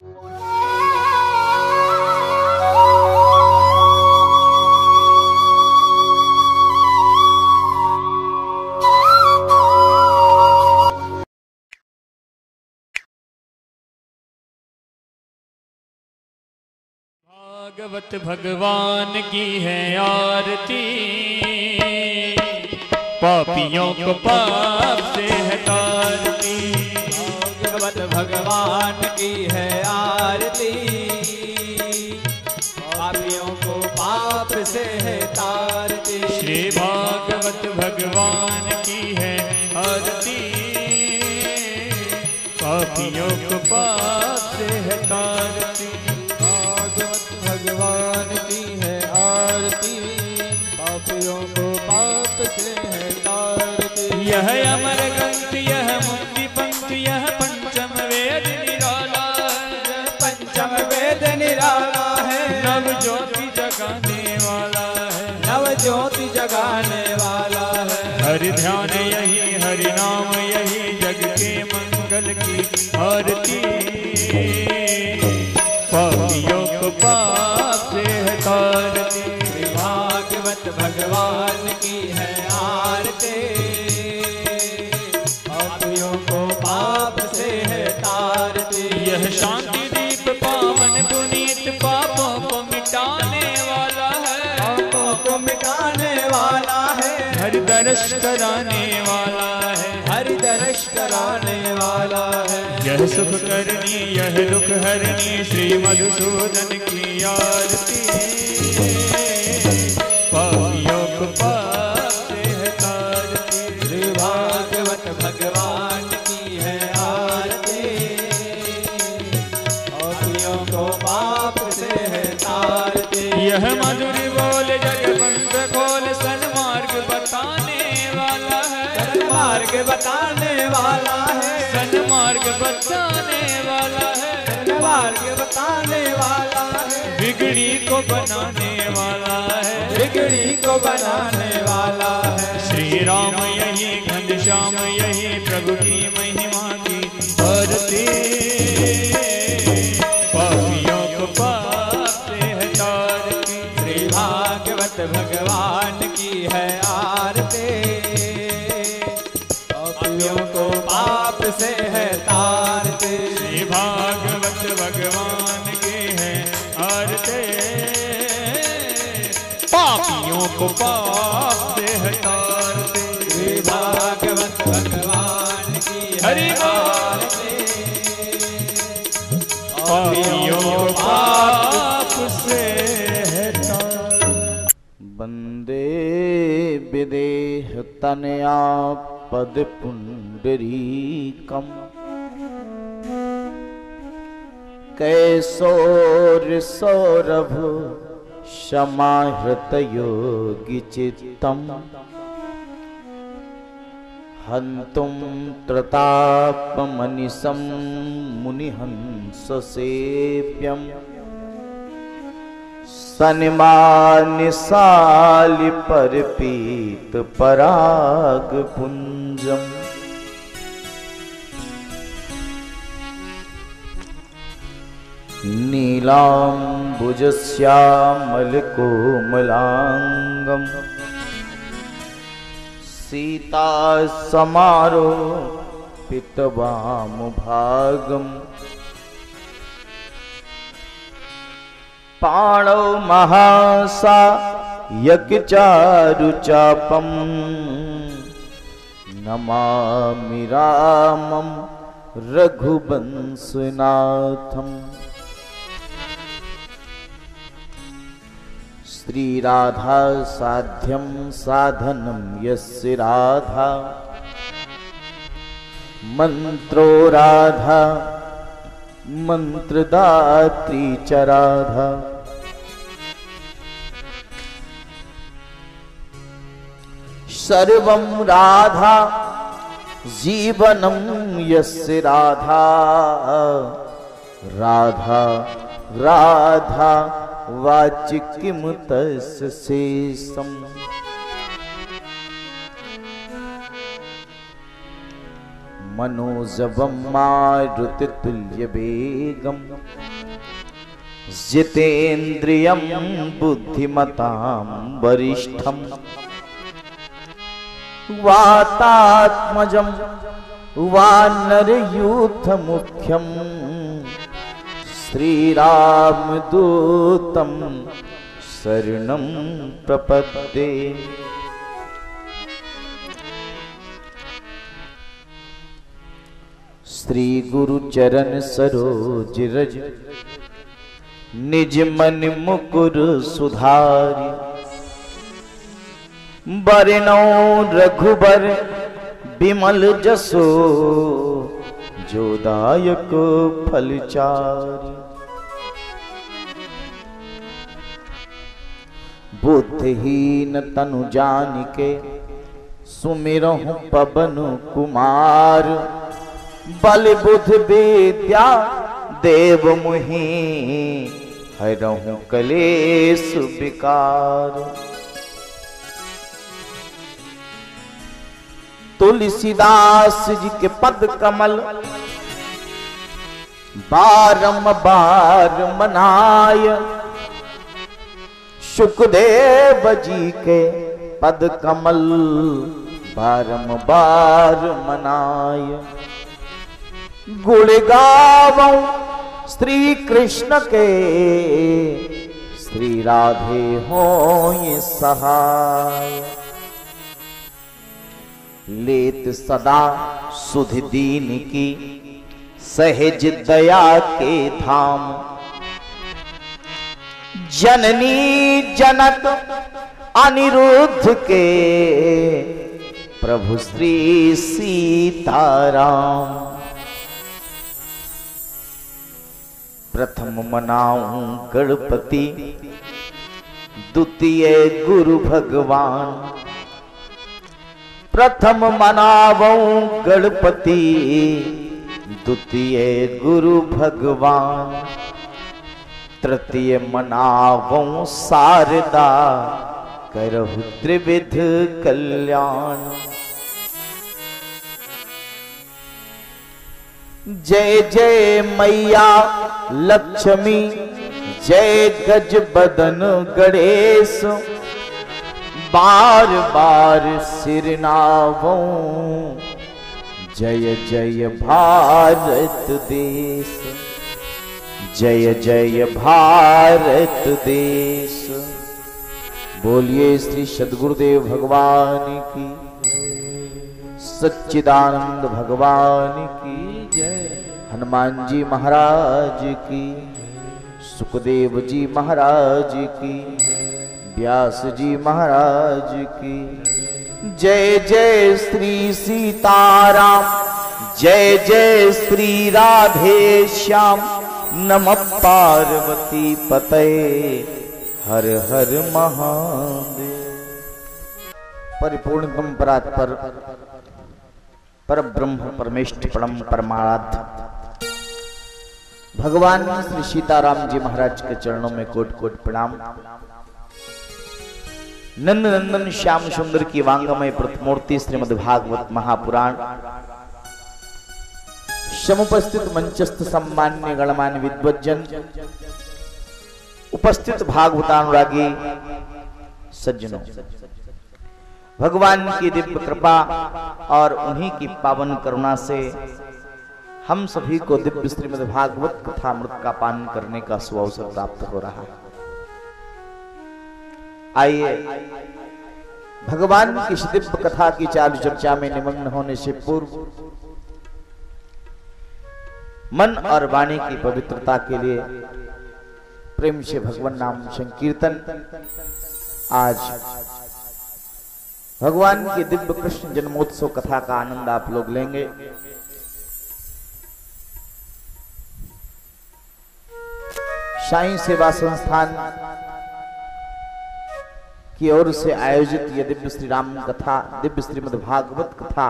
भागवत भगवान की है आरती, पापियों को पाप से है तारती। भागवत भगवान की है आरती, पापियों को पाप से है तारती। श्री भागवत भगवान की है आरती, पापियों को पाप से है तारती। भगवान की है आरती, पापियों को पाप से है तारती। यह अमर ग्रंथ, यह मुक्ति पंथ, यह पंचम वेद निराला है। पंचम वेद निराला है, नव ज्योति जगाने वाला है। नव ज्योति जगाने वाला है। हरि ध्यान यही, हरि नाम यही, जग के मंगल की आरती। पापियों को पाप से है तारती। भागवत भगवान की है आरती, पापियों को पाप से है तारती। यह शांति दीप पावन पुनीत, पापों को मिटाने वाला है। पापों को मिटाने वाला है। हरि दर्श कराने वाला है। हरि दर्श कराने वाला है। यह सुख करनी, यह दुख हरनी, श्री मधुसूदन की आरती। पापियों को पाप से है तारती। श्री भागवत भगवान की है आरती, पापियों को पाप से है तारती। यह मधुर बोल जगबंद खोल, सन्मार्ग बताने वाला है। सन्मार्ग बताने वाला है। सन्मार्ग बताने वाला है। सन्मार्ग बताने वाला है। बिगड़ी को बनाने वाला है। बिगड़ी को बनाने वाला है। श्री राम यही, घनश्याम यही, प्रभु की महिमा की आरती। पापियों को पाप से है तारती। श्री भागवत भगवान की है आरती, पापियों को पाप से है तारती। श्री भागवत भगवान की है आरती, पापियों को पाप से है तारती। श्री भागवत भगवान की हरि आरती, पापियों को पाप से है तारती। वंदे विदेह तनया पद पुंडरीकम्, कैशोर सौरभ समाहृत योगी चित्तम्, हन्तुं त्रतापमनिशं मुनिहंस सेव्यम्, सन्मानिशालि परपीत पराग पुंजम। नीलाम्बुजश्यामलकोमलाङ्गम्, सीता समारोपितवामभागम्, पाणौ महासायकचारुचापम्, नमामि रामं रघुवंशनाथम्। श्रीराधा साध्यं साधनं यस्य राधा, मंत्रो राधा मंत्रदात्री च राधा। सर्वं राधा जीवनं यस्य राधा, राधा राधा वाचिकिं तस्य शेषम्। मनोजवम मारुततुल्य वेगम जितेन्द्रियं बुद्धिमतां वरिष्ठं वातात्मजं वानरयूथमुख्यं श्रीरामदूतं शरणं प्रपद्ये। श्री गुरु चरण सरोज रज निज मन मुकुर सुधारि बरनौ रघुबर बिमल जसो जो दायक फलचारि। बुद्धिहीन तनु जानिके सुमिरहु पवन कुमार बल बुद्धि विद्या देव मुहि हरहु कलेश विकार। तुलसीदास जी के पद कमल बारंबार मनाय सुखदेव जी के पद कमल बारंबार मनाय। गुण गावं श्री कृष्ण के श्री राधे होय सहाय। लेत सदा सुध दीन की सहज दया के धाम जननी जनक अनिरुद्ध के प्रभु श्री सीताराम। प्रथम मनाऊं गणपति द्वितीय गुरु भगवान। प्रथम मनावं गणपति द्वितीय गुरु भगवान। तृतीय मनावं शारदा करहु त्रिविध कल्याण। जय जय मैया लक्ष्मी जय गज बदन गणेश बार बार सिर नावों जय जय भारत देश जय जय भारत देश। बोलिए श्री सद्गुरुदेव भगवान की सच्चिदानंद भगवान की जय। हनुमान जी महाराज की सुखदेव जी महाराज की व्यास जी महाराज की जय जय श्री सीताराम जय जय श्री राधे श्याम। नमः पार्वती पतये हर हर महादेव। परिपूर्णतम परात्पर परब्रह्म परमेष्ठ परम परमाराध्य भगवान श्री सीताराम जी महाराज के चरणों में कोट कोट प्रणाम। नंद नंदन श्याम सुंदर की वांगमय प्रतिमूर्ति श्रीमद् भागवत महापुराण समुपस्थित मंचस्थ सम्मान्य गणमान्य विद्वज्जन उपस्थित भागवतानुरागी सज्जनों, भगवान की दिव्य कृपा और उन्हीं की पावन करुणा से हम सभी को दिव्य श्रीमद् भागवत कथामृत का पान करने का सुअवसर प्राप्त हो रहा है। आइए भगवान की दिव्य कथा की चारु चर्चा में निमग्न होने से पूर्व मन और वाणी की पवित्रता के लिए प्रेम से भगवान नाम संकीर्तन आज भगवान की दिव्य कृष्ण जन्मोत्सव कथा का आनंद आप लोग लेंगे। साईं सेवा संस्थान की ओर से आयोजित यह दिव्य श्री राम कथा दिव्य श्रीमद् भागवत कथा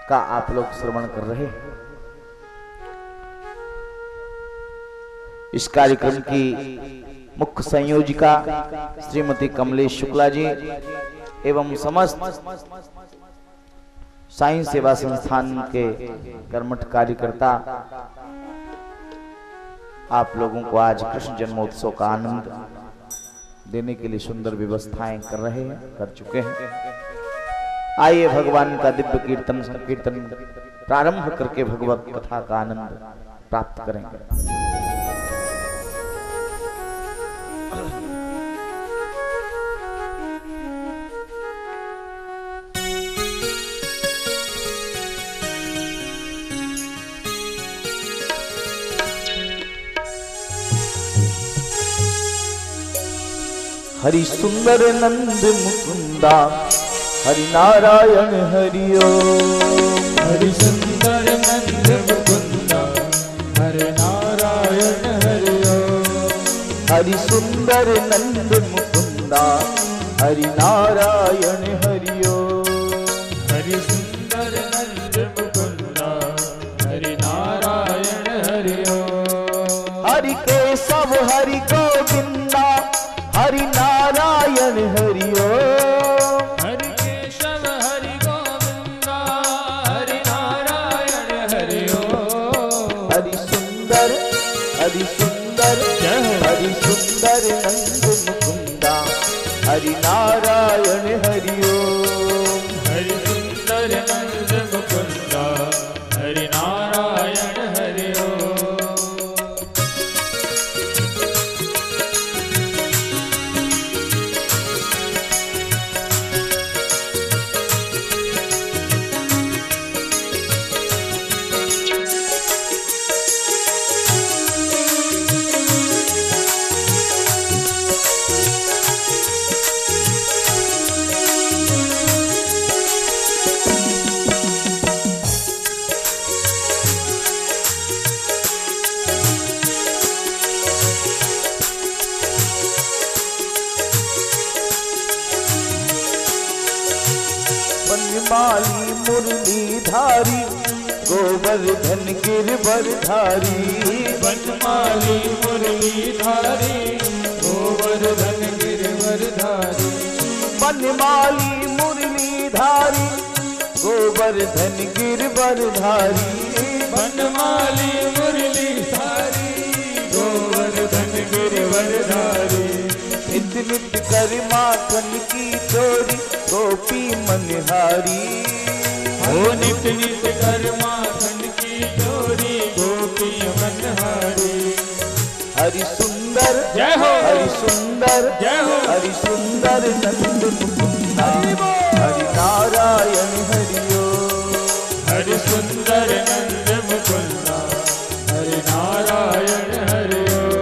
का आप लोग श्रवण कर रहे हैं। इस कार्यक्रम की मुख्य संयोजिका श्रीमती कमलेश शुक्ला जी एवं समस्त साईं सेवा संस्थान के कर्मठ कार्यकर्ता आप लोगों को आज कृष्ण जन्मोत्सव का आनंद देने के लिए सुंदर व्यवस्थाएं कर रहे हैं, कर चुके हैं। आइए भगवान का दिव्य कीर्तन संकीर्तन प्रारंभ करके भगवत कथा का आनंद प्राप्त करेंगे। हरि सुंदर नंद मुकुंदा हरि नारायण हरि ओम। हरि सुंदर नंद मुकुंदा हरि नारायण हरि ओम। हरि सुंदर नंद मुकुंदा हरि नारायण हरि ओम। हरि सुंदर नंद मुकुंदा हरि नारायण हरि ओम। हरि केशव हरि गोविंदा हरि नारायण हरि ओम। हरि केशव हरि गोविंदा हरि नारायण हरि ओम। हरि सुंदर हरि सुंदर हरि सुंदर नंद मुकुंदा हरि नारायण हरि ओम। हरि सुंदर नंद मुकुंदा हरि नारायण हरि ओम। बनमाली मुरलीधारी गोवर्धन गिरवरधारी। बनमाली मुरलीधारी गोवर्धन गिरवरधारी। बनमाली मुरलीधारी गोवर्धन गिरवरधारी। बनमाली मुरलीधारी गोवर्धन गिरवरधारी। नित नित कर माखन की चोरी गोपी मनहारी। ओ नित नित कर माखन की चोरी गोपी मनहारी। हरि सुंदर जय हो। हरि सुंदर जय हो। हरि सुंदर नंद मुकुंदा हरि नारायण हरि ओम। हरि सुंदर नंद मुकुंदा हरि नारायण हरि ओम।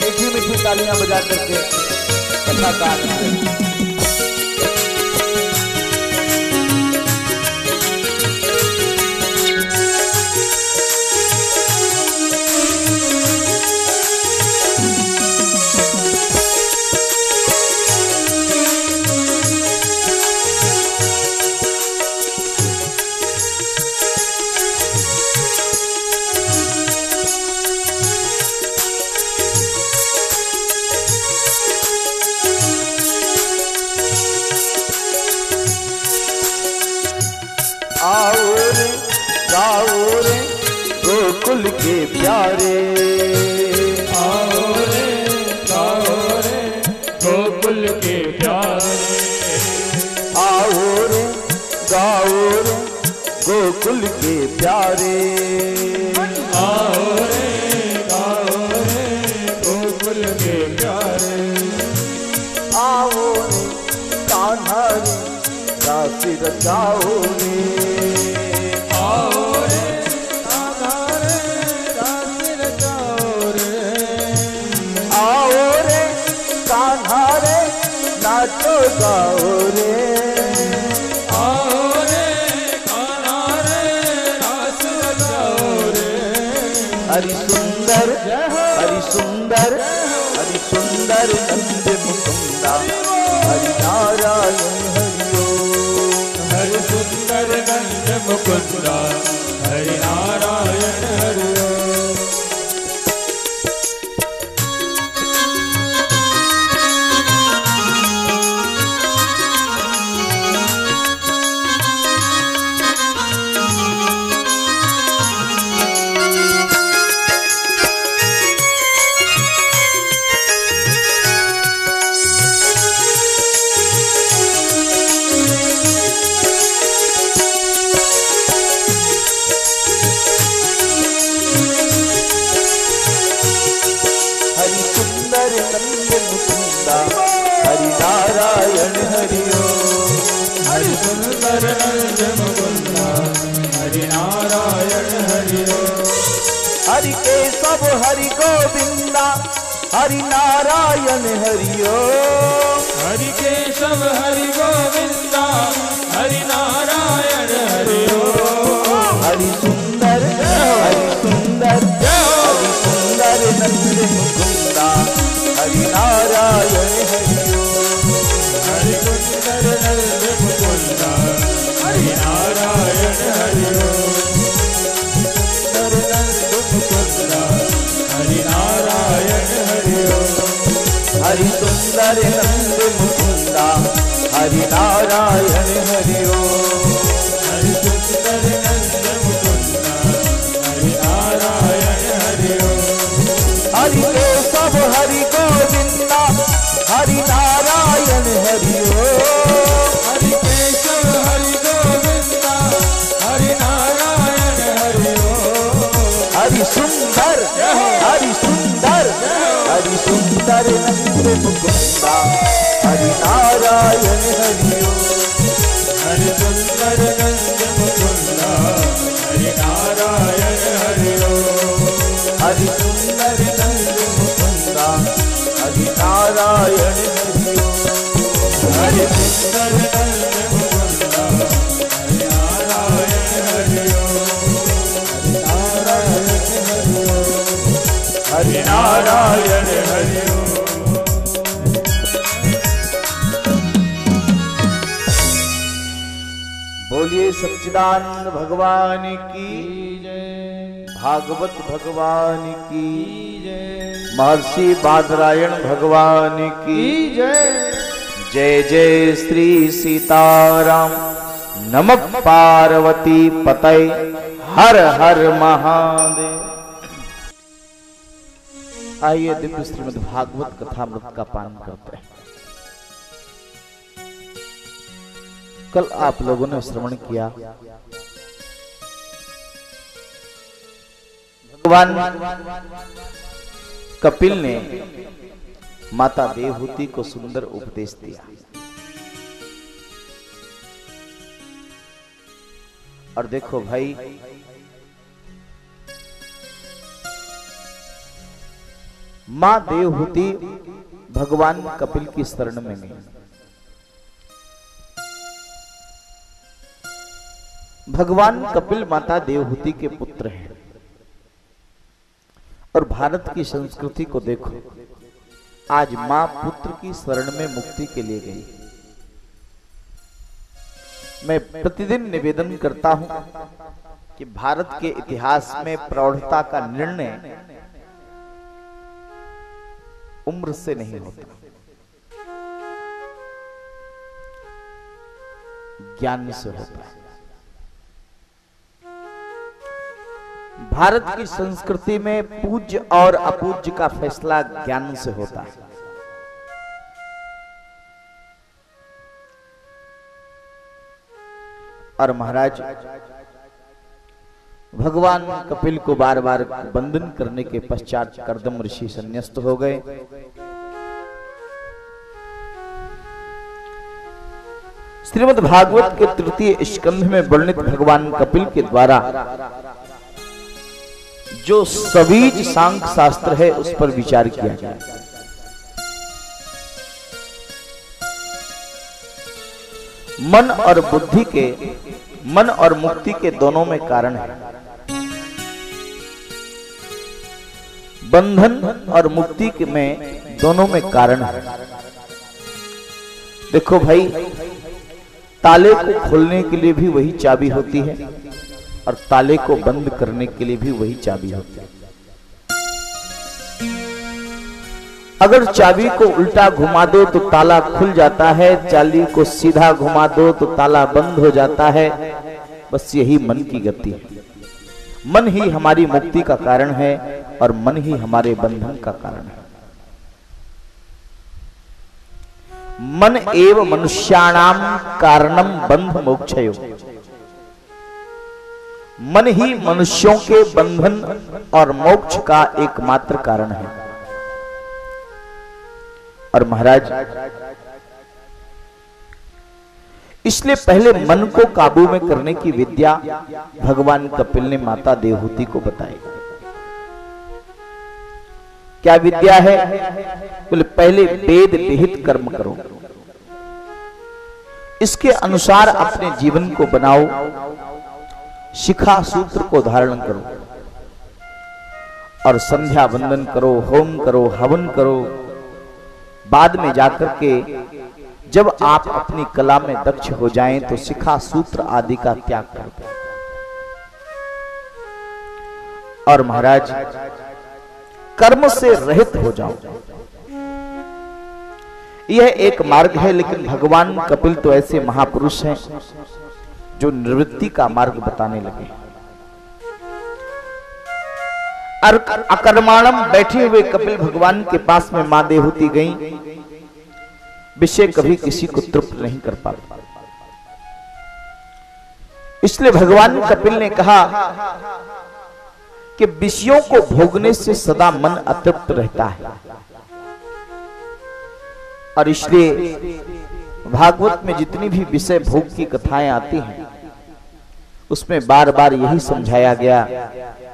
मीठी मीठी तालियां बजा करके कथा का आनंद लें। आओ रे गाओ रे गोकुल के प्यारे। आओ रे गाओ रे गोकुल के प्यारे। आओ रे गाओ रे गोकुल के प्यारे। आओ रे गाओ रे गोकुल के प्यारे। आओ रे कान्हा रे रास रचाओ रे। आओ रे कान्हा रे रास रचाओ रे। आओ रे कान्हा रे नाचो गाओ रे। आओ रे कान्हा रे रास रचाओ रे। हरि सुंदर हरि सुंदर हरि सुंदर नंद मुकुंदा हरि नारायण हरि ओम। हरि सुंदर नंद मुकुंदा हरि नारायण हरि ओम। नंद मुकुंदा हरि नारायण हरि ओम। हरि सुंदर नंद मुकुंदा हरि नारायण हरि ओम। हरि केशव हरि गोविंदा हरि नारायण हरि ओम। हरि केशव हरि गोविंदा हरि नारायण हरि ओम। हरि सुंदर नंद मुकुंदा हरि नारायण हरि ओम। हरि सुंदर नंद मुकुंदा हरि नारायण हरि ओम। सुंदर नंद मुकुंदा हरि नारायण हरि ओम। हरि सुंदर नंद मुकुंदा हरि नारायण हरि ओम। हरि सुंदर नंद मुकुंदा हरि नारायण हरि ओम। हरि केशव हरि गोविंदा हरि नारायण हरि ओम। हरि केशव हरि गोविंदा हरि नारायण हरि ओम। हरि सुंदर नंद मुकुंदा हरि नारायण हरि ओम। हरि सुंदर नंद मुकुंदा हरि नारायण हरि ओम। हरि सुंदर नंद मुकुंदा हरि नारायण हरि ओम। हरि सुंदर नंद मुकुंदा हरि नारायण हरि ओम। हरि नारायण हरि ओम। बोलिए सच्चिदानंद भगवान की जय। भागवत भगवान की जय। महर्षि बादरायण भगवान की जय। जय जय श्री सीताराम। नमः पार्वती पतये हर हर महादेव। आइए दिव्य श्रीमद् भागवत कथामृत का पान करते हैं। कल आप लोगों ने श्रवण किया भगवान कपिल ने माता देवहूति को सुंदर उपदेश दिया और देखो भाई, मां देवहूति भगवान कपिल की शरण में गई। भगवान कपिल माता देवहूति के पुत्र हैं और भारत की संस्कृति को देखो, आज मां पुत्र की शरण में मुक्ति के लिए गई। मैं प्रतिदिन निवेदन करता हूं कि भारत के इतिहास में प्रौढ़ता का निर्णय उम्र से नहीं होता, ज्ञान से होता है। भारत की संस्कृति में पूज्य और अपूज्य का फैसला ज्ञान से होता है। और महाराज भगवान कपिल को बार बार बंधन करने के पश्चात कर्दम ऋषि संन्यास्त हो गए। श्रीमद् भागवत के तृतीय स्कंध में वर्णित भगवान कपिल के द्वारा जो सबीज सांख्य शास्त्र है उस पर विचार किया गया। मन और बुद्धि के, मन और मुक्ति के दोनों में कारण है। बंधन और मुक्ति के में दोनों में कारण है। देखो भाई, ताले को खोलने के लिए भी वही चाबी होती है और ताले को बंद करने के लिए भी वही चाबी होती है। अगर चाबी को उल्टा घुमा दो तो ताला खुल जाता है, चाबी को सीधा घुमा दो तो ताला बंद हो जाता है। बस यही मन की गति है। मन ही हमारी मुक्ति का कारण है और मन ही हमारे बंधन का कारण है। मन एव मनुष्याणाम कारणम बंध मोक्षयो। मन ही मनुष्यों के बंधन और मोक्ष का एकमात्र कारण है। और महाराज इसलिए पहले मन को काबू में करने की विद्या भगवान कपिल ने माता देवहूति को बताई। क्या विद्या है? बोले पहले वेद विहित कर्म करो, इसके अनुसार अपने जीवन को बनाओ, शिखा सूत्र को धारण करो और संध्या वंदन करो, होम करो, हवन करो। बाद में जाकर के जब आप अपनी कला में दक्ष हो जाएं तो शिखा सूत्र आदि का त्याग कर दो। और महाराज कर्म से रहित हो जाओ। यह एक मार्ग है, लेकिन भगवान कपिल तो ऐसे महापुरुष हैं जो निवृत्ति का मार्ग बताने लगे। अकर्माणम बैठे हुए कपिल भगवान के पास में मां देवहूति गई, विषय कभी किसी को तृप्त नहीं कर पाता। इसलिए भगवान कपिल ने कहा कि विषयों को भोगने से सदा मन अतृप्त रहता है। और इसलिए भागवत में जितनी भी विषय भोग की कथाएं आती हैं उसमें बार बार यही समझाया गया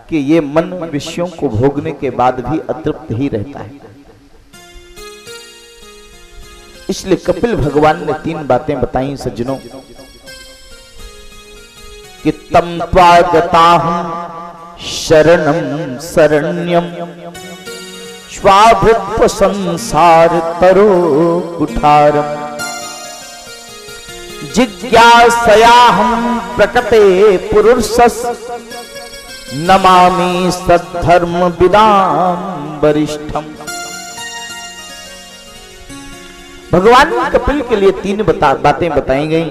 कि ये मन विषयों को भोगने के बाद भी अतृप्त ही रहता है। इसलिए कपिल भगवान ने 3 बातें बताई सज्जनों कि तम त्वागताहं शरणं शरण्यम स्वाभृत्व संसार तरो कुठारम जिज्ञासयाहं प्रकटे पुरुषस नमामि सद्धर्म विदाम वरिष्ठम। भगवान कपिल के लिए 3 बातें बताई गई।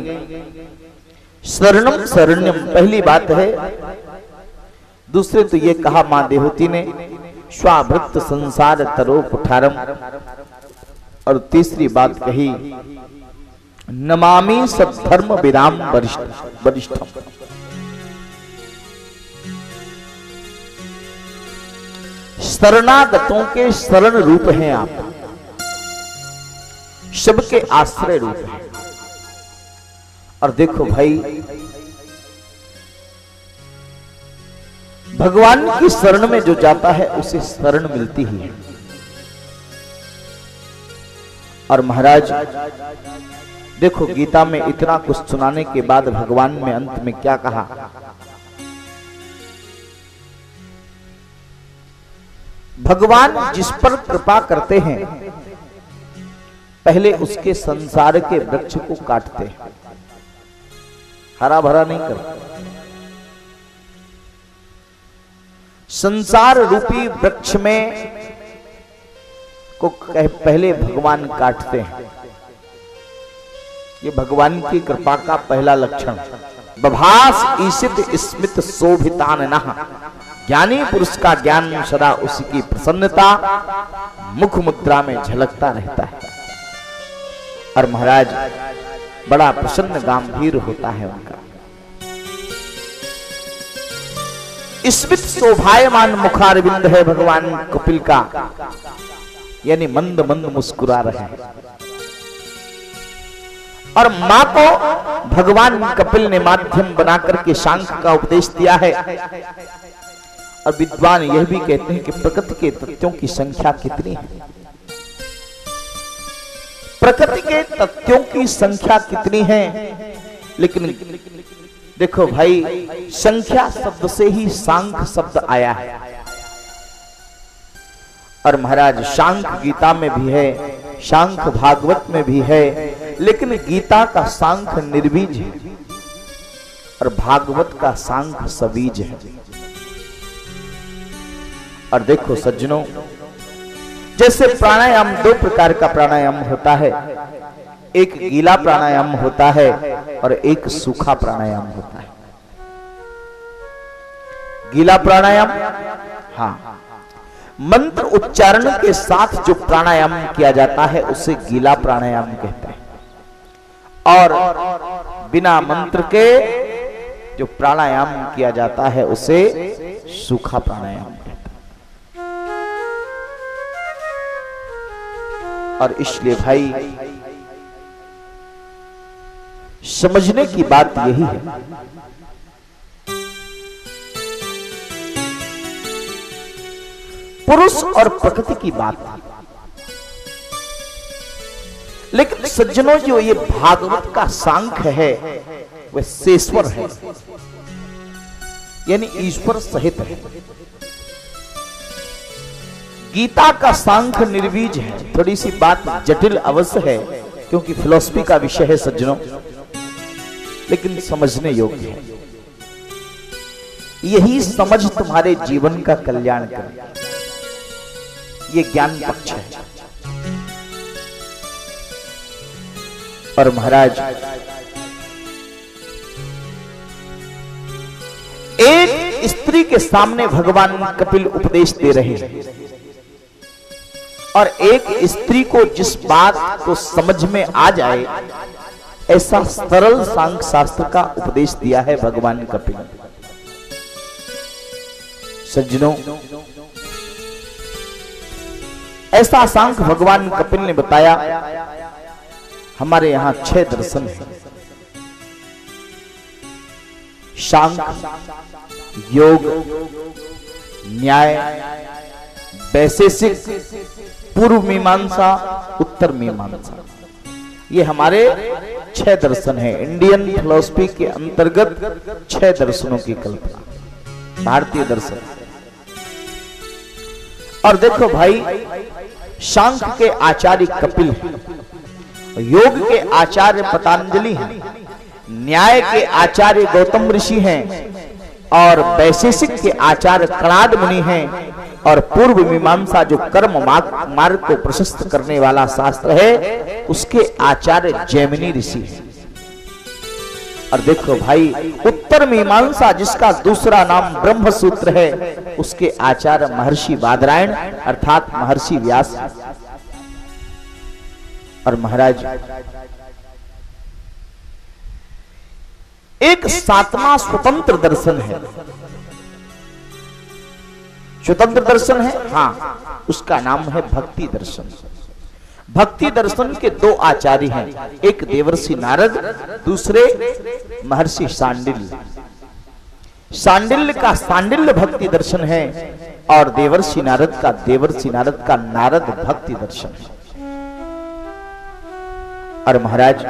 शरणम शरण्यम पहली बात है। दूसरे तो ये कहा मां देवहूति ने स्वाभृत संसार तरो कुठारम। और तीसरी बात कही नमामि सद्धर्म विदाम वरिष्ठम। शरणागतों के शरण रूप हैं आप, सबके आश्रय रूप है। और देखो भाई भगवान की शरण में जो जाता है उसे शरण मिलती ही है। और महाराज देखो गीता में इतना कुछ सुनाने के बाद भगवान में अंत में क्या कहा? भगवान जिस पर कृपा करते हैं पहले उसके संसार के वृक्ष को काटते हैं, हरा भरा नहीं करते। संसार रूपी वृक्ष में को पहले भगवान काटते हैं। ये भगवान की कृपा का पहला लक्षण। बभास ईशित स्मित शोभितान नः, ज्ञानी पुरुष का ज्ञान सदा उसकी प्रसन्नता मुख मुद्रा में झलकता रहता है। और महाराज बड़ा प्रसन्न गंभीर होता है उनका। स्मित शोभायमान मुखारविंद है भगवान कपिल का, यानी मंद मंद मुस्कुरा रहे हैं। और मां को भगवान कपिल ने माध्यम बनाकर के सांख्य का उपदेश दिया है। और विद्वान यह भी कहते हैं कि प्रकृति के तत्वों की संख्या कितनी है। प्रकृति के तत्वों की संख्या कितनी है, लेकिन देखो भाई संख्या शब्द से ही सांख्य शब्द आया है। और महाराज सांख्य गीता में भी है, सांख्य भागवत में भी है, लेकिन गीता का सांख्य निर्बीज है और भागवत का सांख्य सबीज है। और देखो सज्जनों, जैसे प्राणायाम 2 प्रकार का प्राणायाम होता है, एक गीला प्राणायाम होता है और एक सूखा प्राणायाम होता है। गीला प्राणायाम, हाँ, मंत्र उच्चारण के साथ जो प्राणायाम किया जाता है उसे गीला प्राणायाम कहते हैं। और बिना मंत्र के जो प्राणायाम किया जाता है उसे सूखा प्राणायाम कहते हैं। और इसलिए भाई समझने की बात यही है, पुरुष और प्रकृति की बात। लेकिन सज्जनों, जो ये भागवत का सांख्य है वह शेश्वर है, यानी ईश्वर सहित है। गीता का सांख्य निर्वीज है। थोड़ी सी बात जटिल अवश्य है, क्योंकि फिलॉसफी का विषय है सज्जनों, लेकिन समझने योग्य है। यही समझ तुम्हारे जीवन का कल्याण करे, ये ज्ञान पक्ष है। और महाराज, एक स्त्री के सामने भगवान कपिल उपदेश दे रहे हैं, और एक स्त्री को जिस बात को समझ में आ जाए ऐसा सरल सांख्य शास्त्र का उपदेश दिया है भगवान कपिल। सज्जनों, ऐसा सांख्य भगवान कपिल ने बताया। हमारे यहां 6 दर्शन हैं, सांख्य, योग, न्याय, वैशेषिक, पूर्व मीमांसा, उत्तर मीमांसा। ये हमारे 6 दर्शन हैं। इंडियन फिलॉसफी के अंतर्गत 6 दर्शनों की कल्पना, भारतीय दर्शन। और देखो भाई, सांख्य के आचार्य कपिल हैं, योग के आचार्य पतंजलि हैं, न्याय के आचार्य गौतम ऋषि हैं, और वैशेषिक के आचार्य कणाद मुनि हैं, और पूर्व मीमांसा जो कर्म मार्ग को प्रशस्त करने वाला शास्त्र है उसके आचार्य जैमिनी ऋषि हैं। और देखो भाई, उत्तर मीमांसा जिसका दूसरा नाम ब्रह्म सूत्र है उसके आचार्य महर्षि बादरायण अर्थात महर्षि व्यास। और महाराज, एक 7वां स्वतंत्र दर्शन है। स्वतंत्र दर्शन है, हाँ, उसका नाम है भक्ति दर्शन। भक्ति दर्शन के 2 आचार्य हैं, एक देवर्षि नारद, दूसरे महर्षि सांडिल्य। सांडिल्य का सांडिल्य भक्ति दर्शन है, और देवर्षि नारद का नारद भक्ति दर्शन है। और महाराज,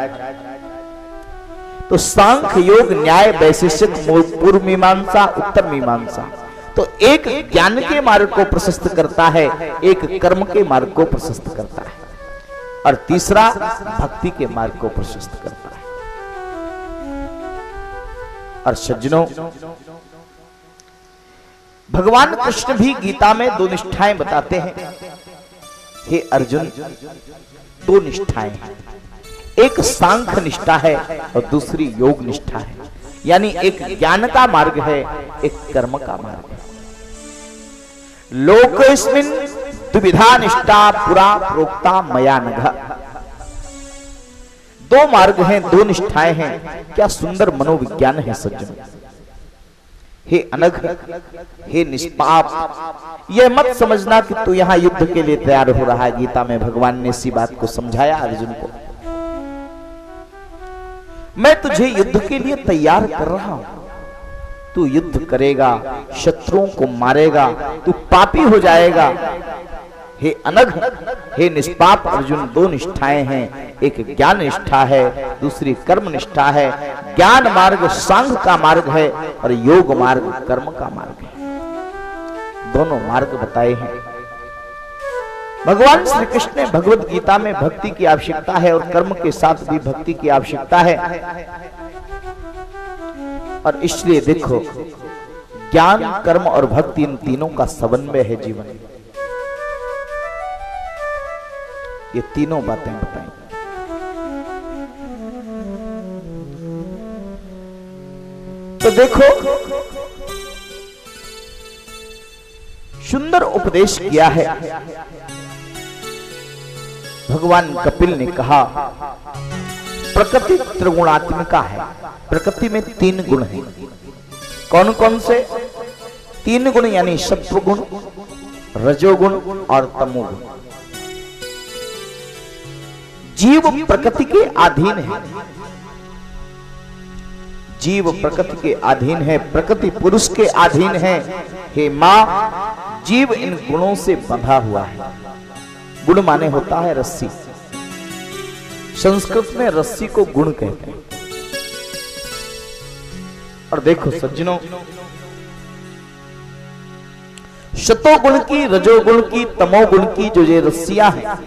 तो सांख्य, योग, न्याय, वैशेषिक, पूर्व मीमांसा, उत्तर मीमांसा, तो एक ज्ञान के मार्ग को प्रशस्त करता है, एक कर्म के मार्ग को प्रशस्त करता है, और तीसरा भक्ति के मार्ग को प्रशस्त करता है। और सज्जनों, भगवान कृष्ण भी गीता में 2 निष्ठाएं बताते हैं। हे अर्जुन, 2 निष्ठाएं हैं, एक सांख्य निष्ठा है और दूसरी योग निष्ठा है, यानी एक ज्ञान का मार्ग है, एक कर्म का मार्ग है। लोकेस्मिन् द्विविधा निष्ठा पुरा प्रोक्ता मया नघ। 2 मार्ग हैं, 2 निष्ठाएं हैं। क्या सुंदर मनोविज्ञान है सज्जन। हे अनघ, हे निष्पाप, यह मत समझना कि तू यहां युद्ध के लिए तैयार हो रहा है। गीता में भगवान ने इसी बात को समझाया अर्जुन को। मैं तुझे युद्ध के लिए तैयार कर रहा हूं, तू युद्ध करेगा, शत्रुओं को मारेगा, तू पापी हो जाएगा। हे अनघ, हे निष्पाप अर्जुन, 2 निष्ठाएं हैं, एक ज्ञान निष्ठा है, दूसरी कर्म निष्ठा है। ज्ञान मार्ग सांख्य का मार्ग है और योग मार्ग कर्म का मार्ग है। दोनों मार्ग बताए हैं। भगवान श्री कृष्ण ने भगवत गीता में भक्ति की आवश्यकता है और कर्म के साथ भी भक्ति की आवश्यकता है। और इसलिए देखो, ज्ञान, कर्म और भक्ति, इन तीनों का समन्वय है जीवन में। ये तीनों बातें बताई। तो देखो, सुंदर उपदेश किया है। भगवान कपिल ने कहा, प्रकृति त्रिगुणात्मिका है। प्रकृति में 3 गुण हैं। कौन कौन से 3 गुण? यानी सत्वगुण, रजोगुण और तमोगुण। जीव प्रकृति के अधीन है, जीव प्रकृति के अधीन है, प्रकृति पुरुष के अधीन है। हे मां, जीव इन गुणों से बंधा हुआ है। गुण माने होता है रस्सी। संस्कृत में रस्सी को गुण कहते हैं। और देखो सज्जनों, शतोगुण की, रजोगुण की, तमोगुण की जो ये रस्सियां हैं,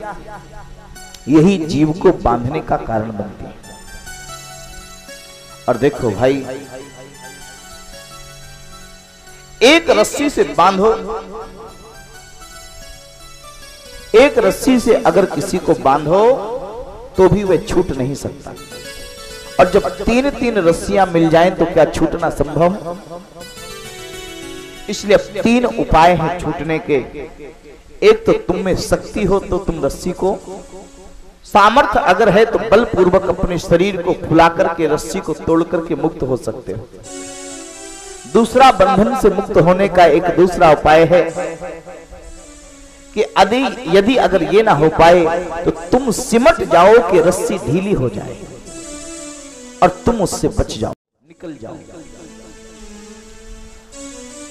यही जीव को बांधने का कारण बनती है। और देखो भाई, एक रस्सी से बांधो, एक रस्सी से अगर किसी को बांधो तो भी वह छूट नहीं सकता। और जब तीन तीन रस्सियां मिल जाएं तो क्या छूटना संभव है? इसलिए तीन उपाय हैं छूटने के। एक तो तुम में शक्ति हो तो तुम रस्सी को, सामर्थ्य अगर है तो बलपूर्वक अपने शरीर को फुला करके रस्सी को तोड़ करके मुक्त हो सकते हो। दूसरा, बंधन से मुक्त होने का एक दूसरा उपाय है कि यदि अगर ये ना हो पाए तो तुम सिमट जाओ कि रस्सी ढीली हो जाए और तुम उससे बच जाओ, निकल जाओ।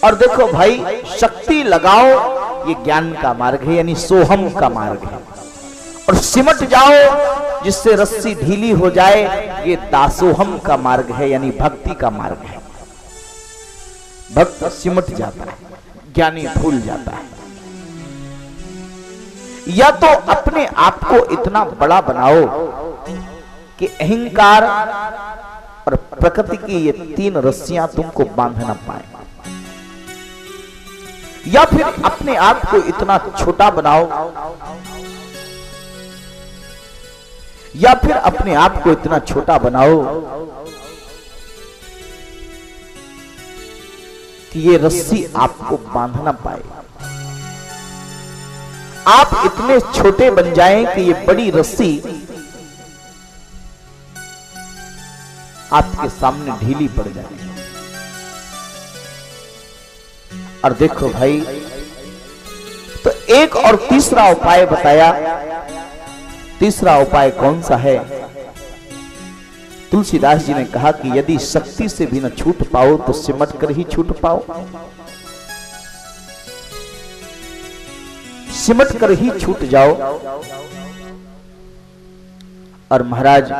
और देखो भाई, शक्ति लगाओ, ये ज्ञान का मार्ग है, यानी सोहम का मार्ग है। और सिमट जाओ जिससे रस्सी ढीली हो जाए, ये दासोहम का मार्ग है, यानी भक्ति का मार्ग है। भक्त सिमट जाता है, ज्ञानी भूल जाता है। या तो अपने आप को इतना बड़ा बनाओ कि अहंकार और प्रकृति की ये तीन रस्सियां तुमको बांध ना पाए, या फिर अपने आप को इतना छोटा बनाओ, या फिर अपने आप को इतना छोटा बनाओ कि ये रस्सी आपको बांध ना पाए। आप इतने छोटे बन जाएं कि ये बड़ी रस्सी आपके सामने ढीली पड़ जाए। और देखो भाई, तो एक और तीसरा उपाय बताया। तीसरा उपाय कौन सा है? तुलसीदास जी ने कहा कि यदि शक्ति से भी न छूट पाओ तो सिमट कर ही छूट पाओ, सिमट कर ही छूट जाओ। और महाराज,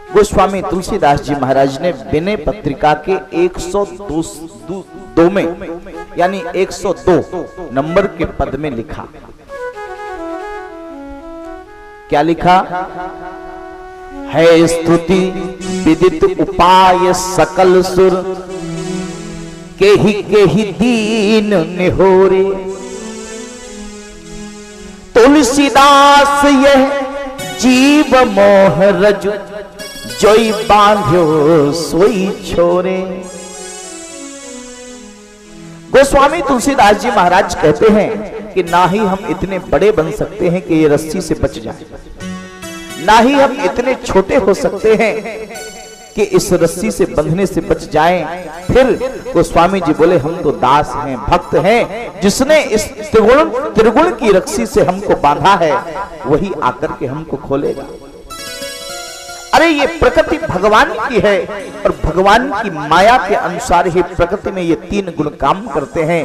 गोस्वामी तुलसीदास जी महाराज ने विनय पत्रिका के 102 में, यानी 102 नंबर के पद में लिखा। क्या लिखा है? स्तुति विदित उपाय सकल सुर, के ही दीन निहोरे। तुलसीदास यह जीव मोह रज, जोई बांध्यो सोई छोरे। गोस्वामी तुलसीदास जी महाराज कहते हैं कि ना ही हम इतने बड़े बन सकते हैं कि ये रस्सी से बच जाए, ना ही हम इतने छोटे हो सकते हैं कि इस रस्सी से बंधने से बच जाएं। फिर गोस्वामी जी बोले, हम तो दास हैं, भक्त हैं, जिसने इस त्रिगुण की रस्सी से हमको बांधा है वही आकर के हमको खोलेगा। अरे ये प्रकृति भगवान की है और भगवान की माया के अनुसार ही प्रकृति में ये तीन गुण काम करते हैं।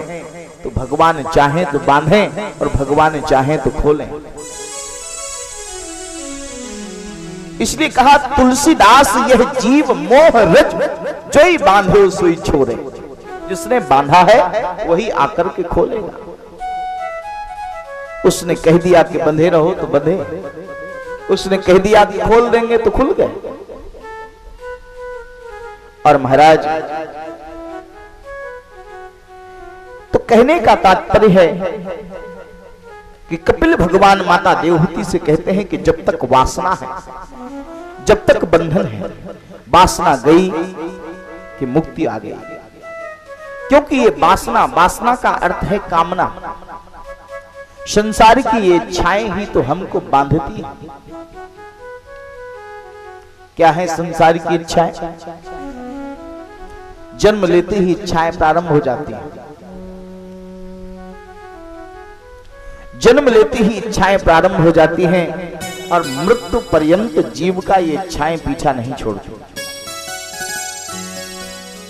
तो भगवान चाहे तो बांधें और भगवान चाहे तो खोलें। इसलिए कहा तुलसीदास यह जीव मोह रज, जोई बांधे सोई छोरे। जिसने बांधा है वही आकर के खोलेगा। उसने कह दिया कि बंधे रहो तो बंधे, उसने कह दिया कि खोल देंगे तो खुल गए। और महाराज, तो कहने का तात्पर्य है कि कपिल भगवान माता देवहूति से कहते हैं कि जब तक वासना है, जब तक बंधन है, वासना गई कि मुक्ति आ गई। क्योंकि ये वासना का अर्थ है कामना। संसार की ये इच्छाएं ही तो हमको बांधती है। क्या है संसार की इच्छाएं? जन्म लेते ही इच्छाएं प्रारंभ हो जाती हैं। जन्म लेते ही इच्छाएं प्रारंभ हो जाती हैं और मृत्यु पर्यंत जीव का ये इच्छाएं पीछा नहीं छोड़ती।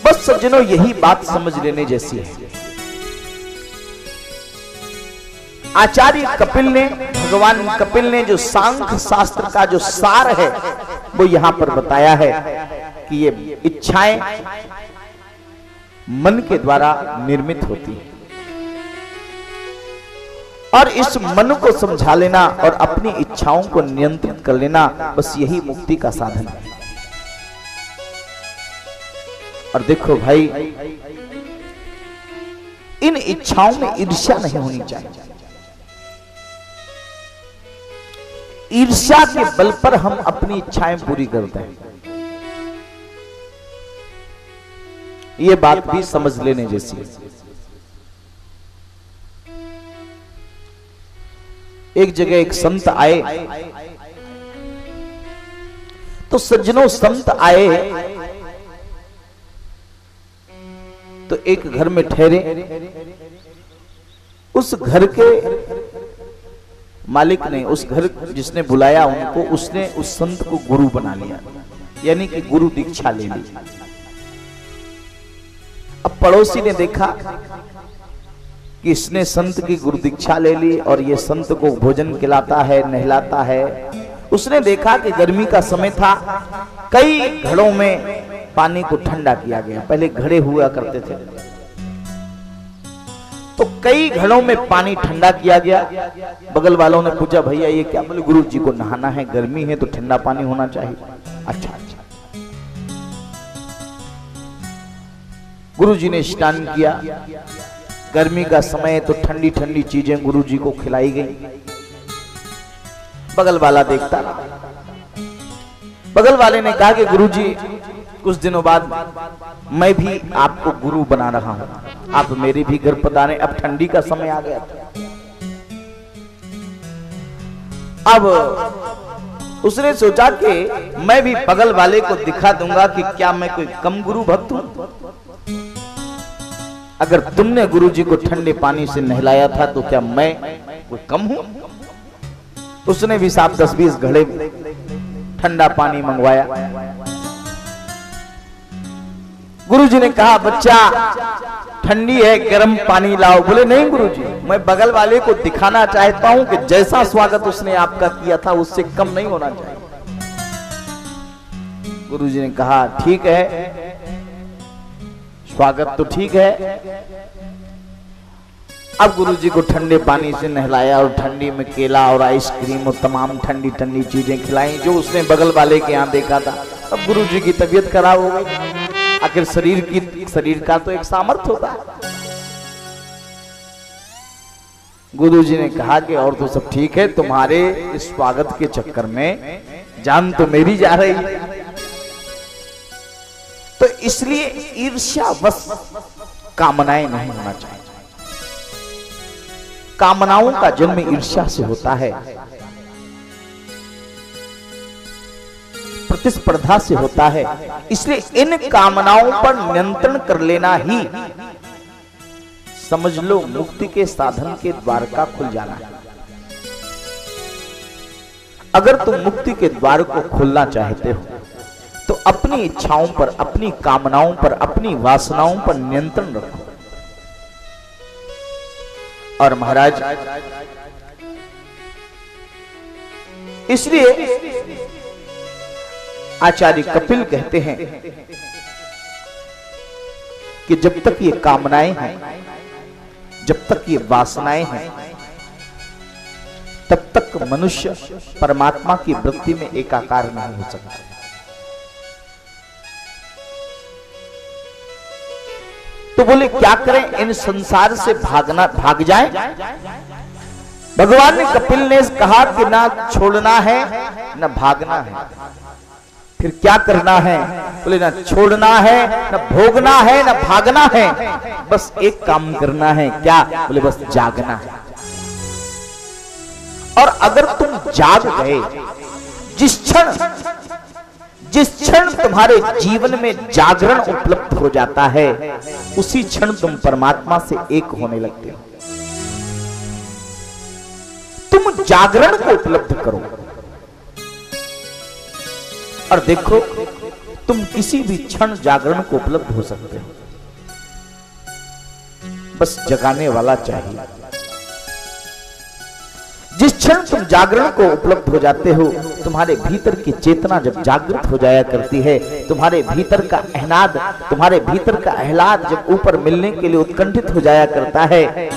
बस सज्जनों, यही बात समझ लेने जैसी है। आचार्य कपिल ने, भगवान कपिल ने जो सांख्य शास्त्र का जो सार है वो यहां पर बताया है कि ये इच्छाएं मन के द्वारा निर्मित होती है और इस मन को समझा लेना और अपनी इच्छाओं को नियंत्रित कर लेना, बस यही मुक्ति का साधन है। और देखो भाई, इन इच्छाओं में ईर्ष्या नहीं होनी चाहिए। ईर्ष्या के बल पर हम अपनी इच्छाएं पूरी करते हैं, ये बात भी समझ लेने जैसी है। एक जगह एक संत आए, तो सज्जनों संत आए तो एक घर में ठहरे। उस घर के मालिक ने, उस घर जिसने बुलाया उनको, उसने उस संत को गुरु बना लिया, यानी कि गुरु दीक्षा ले ली। अब पड़ोसी ने देखा कि इसने संत की गुरु दीक्षा ले ली और ये संत को भोजन खिलाता है, नहलाता है। उसने देखा कि गर्मी का समय था, कई घड़ों में पानी को ठंडा किया गया। पहले घड़े हुआ करते थे, तो कई घड़ों में पानी ठंडा किया गया। बगल वालों ने पूछा, भैया ये क्या? बोले गुरु जी को नहाना है, गर्मी है तो ठंडा पानी होना चाहिए। अच्छा अच्छा। गुरु जी ने स्नान किया। गर्मी का समय तो ठंडी ठंडी चीजें गुरु जी को खिलाई गई। बगल वाला देखता, बगल वाले ने कहा कि गुरु जी कुछ दिनों बाद मैं भी आपको गुरु बना रहा हूं, आप मेरे भी घर पधारे। अब ठंडी का समय आ गया था। अब उसने सोचा कि मैं भी बगल वाले को दिखा दूंगा कि क्या मैं कोई कम गुरु भक्त हूं। अगर तुमने गुरु जी को ठंडे पानी से नहलाया था तो क्या मैं कोई कम हूं? उसने भी साफ 10-20 घड़े ठंडा पानी मंगवाया। गुरु जी ने कहा, बच्चा ठंडी है, गर्म पानी लाओ। बोले नहीं गुरु जी, मैं बगल वाले को दिखाना चाहता हूं कि जैसा स्वागत उसने आपका किया था उससे कम नहीं होना चाहिए। गुरु जी ने कहा, ठीक है, स्वागत तो ठीक है। अब गुरु जी को ठंडे पानी से नहलाया और ठंडी में केला और आइसक्रीम और तमाम ठंडी ठंडी चीजें खिलाई जो उसने बगल वाले के यहाँ देखा था। अब गुरु जी की तबीयत खराब हो गई। आखिर शरीर का तो एक सामर्थ्य होता है। गुरु जी ने कहा कि और तो सब ठीक है, तुम्हारे इस स्वागत के चक्कर में जान तो मेरी जा रही है, तो इसलिए ईर्ष्या बस कामनाएं नहीं होना चाहिए। कामनाओं का जन्म ईर्ष्या से होता है, प्रतिस्पर्धा से होता है। इसलिए इन कामनाओं पर नियंत्रण कर लेना ही, समझ लो, मुक्ति के साधन के द्वार का खुल जाना है। अगर तुम मुक्ति के द्वार को खोलना चाहते हो तो अपनी इच्छाओं पर, अपनी कामनाओं पर, अपनी वासनाओं पर नियंत्रण रखो। और महाराज, इसलिए आचार्य कपिल कहते हैं कि जब तक ये कामनाएं हैं, जब तक ये वासनाएं हैं, तब तक मनुष्य परमात्मा की वृत्ति में एकाकार नहीं हो सकता। तो बोले क्या करें, इन संसार से भाग जाएं? भगवान ने, कपिल ने कहा कि ना छोड़ना है ना भागना है। फिर क्या करना है? बोले ना छोड़ना है, ना भोगना है, ना भागना है, बस एक काम करना है। क्या? बोले बस जागना है। और अगर तुम जाग गए, जिस क्षण तुम्हारे जीवन में जागरण उपलब्ध हो जाता है, उसी क्षण तुम परमात्मा से एक होने लगते हो। जागरण को उपलब्ध करो। और देखो, तुम किसी भी क्षण जागरण को उपलब्ध हो सकते हो, बस जगाने वाला चाहिए। जिस क्षण तुम जागरण को उपलब्ध हो जाते हो, तुम्हारे भीतर की चेतना जब जागृत हो जाया करती है, तुम्हारे भीतर का अहनाद, तुम्हारे भीतर का आह्लाद जब ऊपर मिलने के लिए उत्कंठित हो जाया करता है,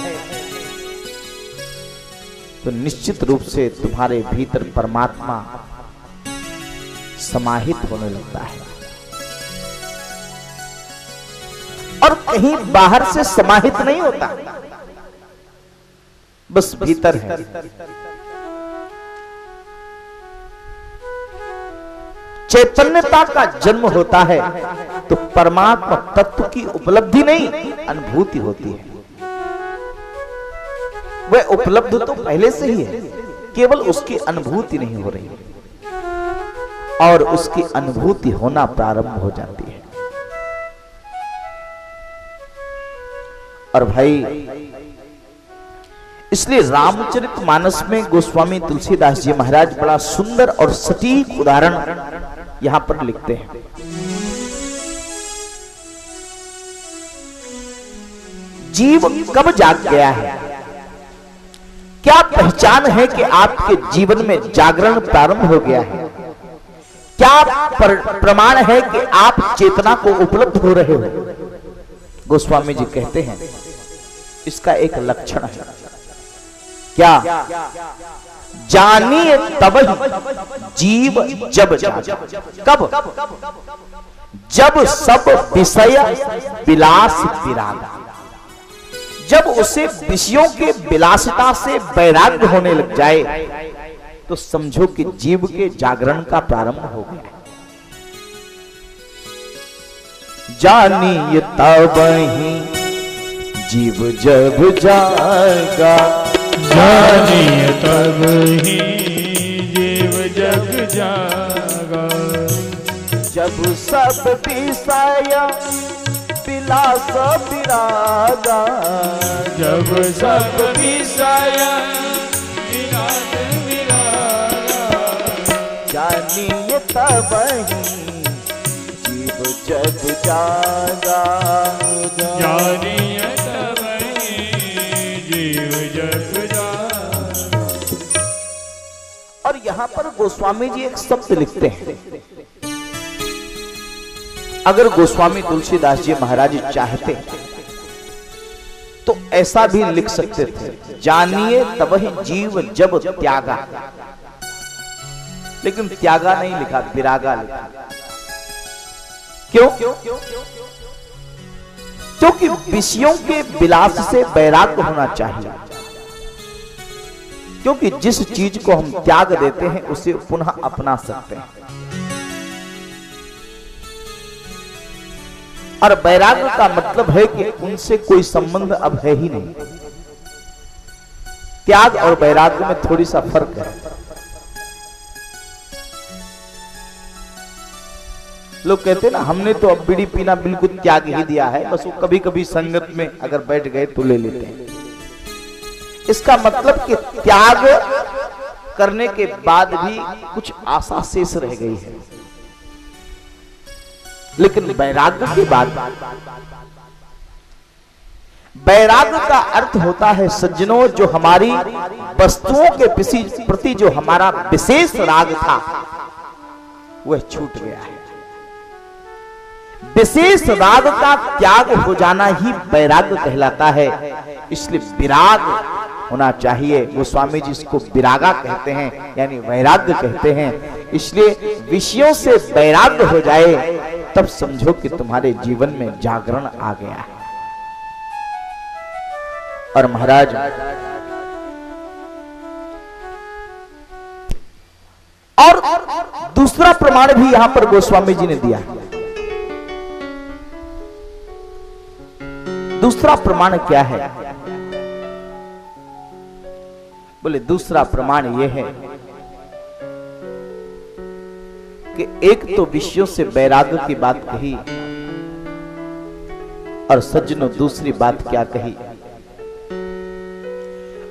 तो निश्चित रूप से तुम्हारे भीतर परमात्मा समाहित होने लगता है। और कहीं बाहर से समाहित नहीं होता, बस भीतर है। चैतन्यता का जन्म होता है तो परमात्मा तत्व की उपलब्धि नहीं, अनुभूति होती है। वह उपलब्ध तो पहले से ही है, केवल उसकी अनुभूति नहीं हो रही, और उसकी अनुभूति होना प्रारंभ हो जाती है। और भाई, इसलिए रामचरितमानस में गोस्वामी तुलसीदास जी महाराज बड़ा सुंदर और सटीक उदाहरण यहां पर लिखते हैं। जीव कब जाग गया है? क्या पहचान है कि आपके जीवन में जागरण प्रारंभ हो गया है? क्या प्रमाण है कि आप चेतना को उपलब्ध हो रहे हो? गोस्वामी जी कहते हैं इसका एक लक्षण है। क्या? जानिए तब जीव जब जागा। कब? जब सब विषय विलास विरागा। जब उसे विषयों के विलासिता से वैराग्य होने लग जाए, तो समझो कि जीव के जागरण का प्रारंभ हो गया। जानिए तब ही जीव जब जागा। जानिए तब ही जीव जग जागा। जब सब विषय विलास विरागा। जब सब विषय विलास विरागा। जानिए तब ही जीव जग जागा। जानिए तब ही जीव जग जागा। और यहां पर गोस्वामी जी एक शब्द लिखते हैं। अगर गोस्वामी तुलसीदास जी महाराज चाहते तो ऐसा भी लिख सकते थे, जानिए तब ही जीव जब त्यागा। लेकिन त्यागा नहीं लिखा, विरागा लिखा। क्यों? क्योंकि विषयों के विलास से वैराग्य होना चाहिए। क्योंकि जिस चीज को हम त्याग देते हैं उसे पुनः अपना सकते हैं। और वैराग्य का मतलब है कि उनसे कोई संबंध अब है ही नहीं। त्याग और वैराग्य में थोड़ी सा फर्क है। लोग कहते हैं ना, हमने तो अब बीड़ी पीना बिल्कुल त्याग ही दिया है, बस वो कभी कभी संगत में अगर बैठ गए तो ले लेते हैं। इसका मतलब कि त्याग करने के बाद भी कुछ आशा शेष रह गई है। लेकिन वैराग्य के बाद, वैराग्य का अर्थ होता है सज्जनों, जो हमारी वस्तुओं के प्रति जो हमारा विशेष राग था वह छूट गया है। विशेष राग का त्याग हो जाना ही वैराग्य कहलाता है। इसलिए विराग होना चाहिए। गोस्वामी जी इसको विरागा कहते हैं, यानी वैराग्य कहते हैं। इसलिए विषयों से वैराग्य हो जाए तब समझो कि तुम्हारे जीवन में जागरण आ गया है। और महाराज, और दूसरा प्रमाण भी यहां पर गोस्वामी जी ने दिया। दूसरा प्रमाण क्या है? बोले दूसरा प्रमाण यह है कि एक तो विषयों से वैराग्य की बात कही, और सज्जनों दूसरी बात क्या कही?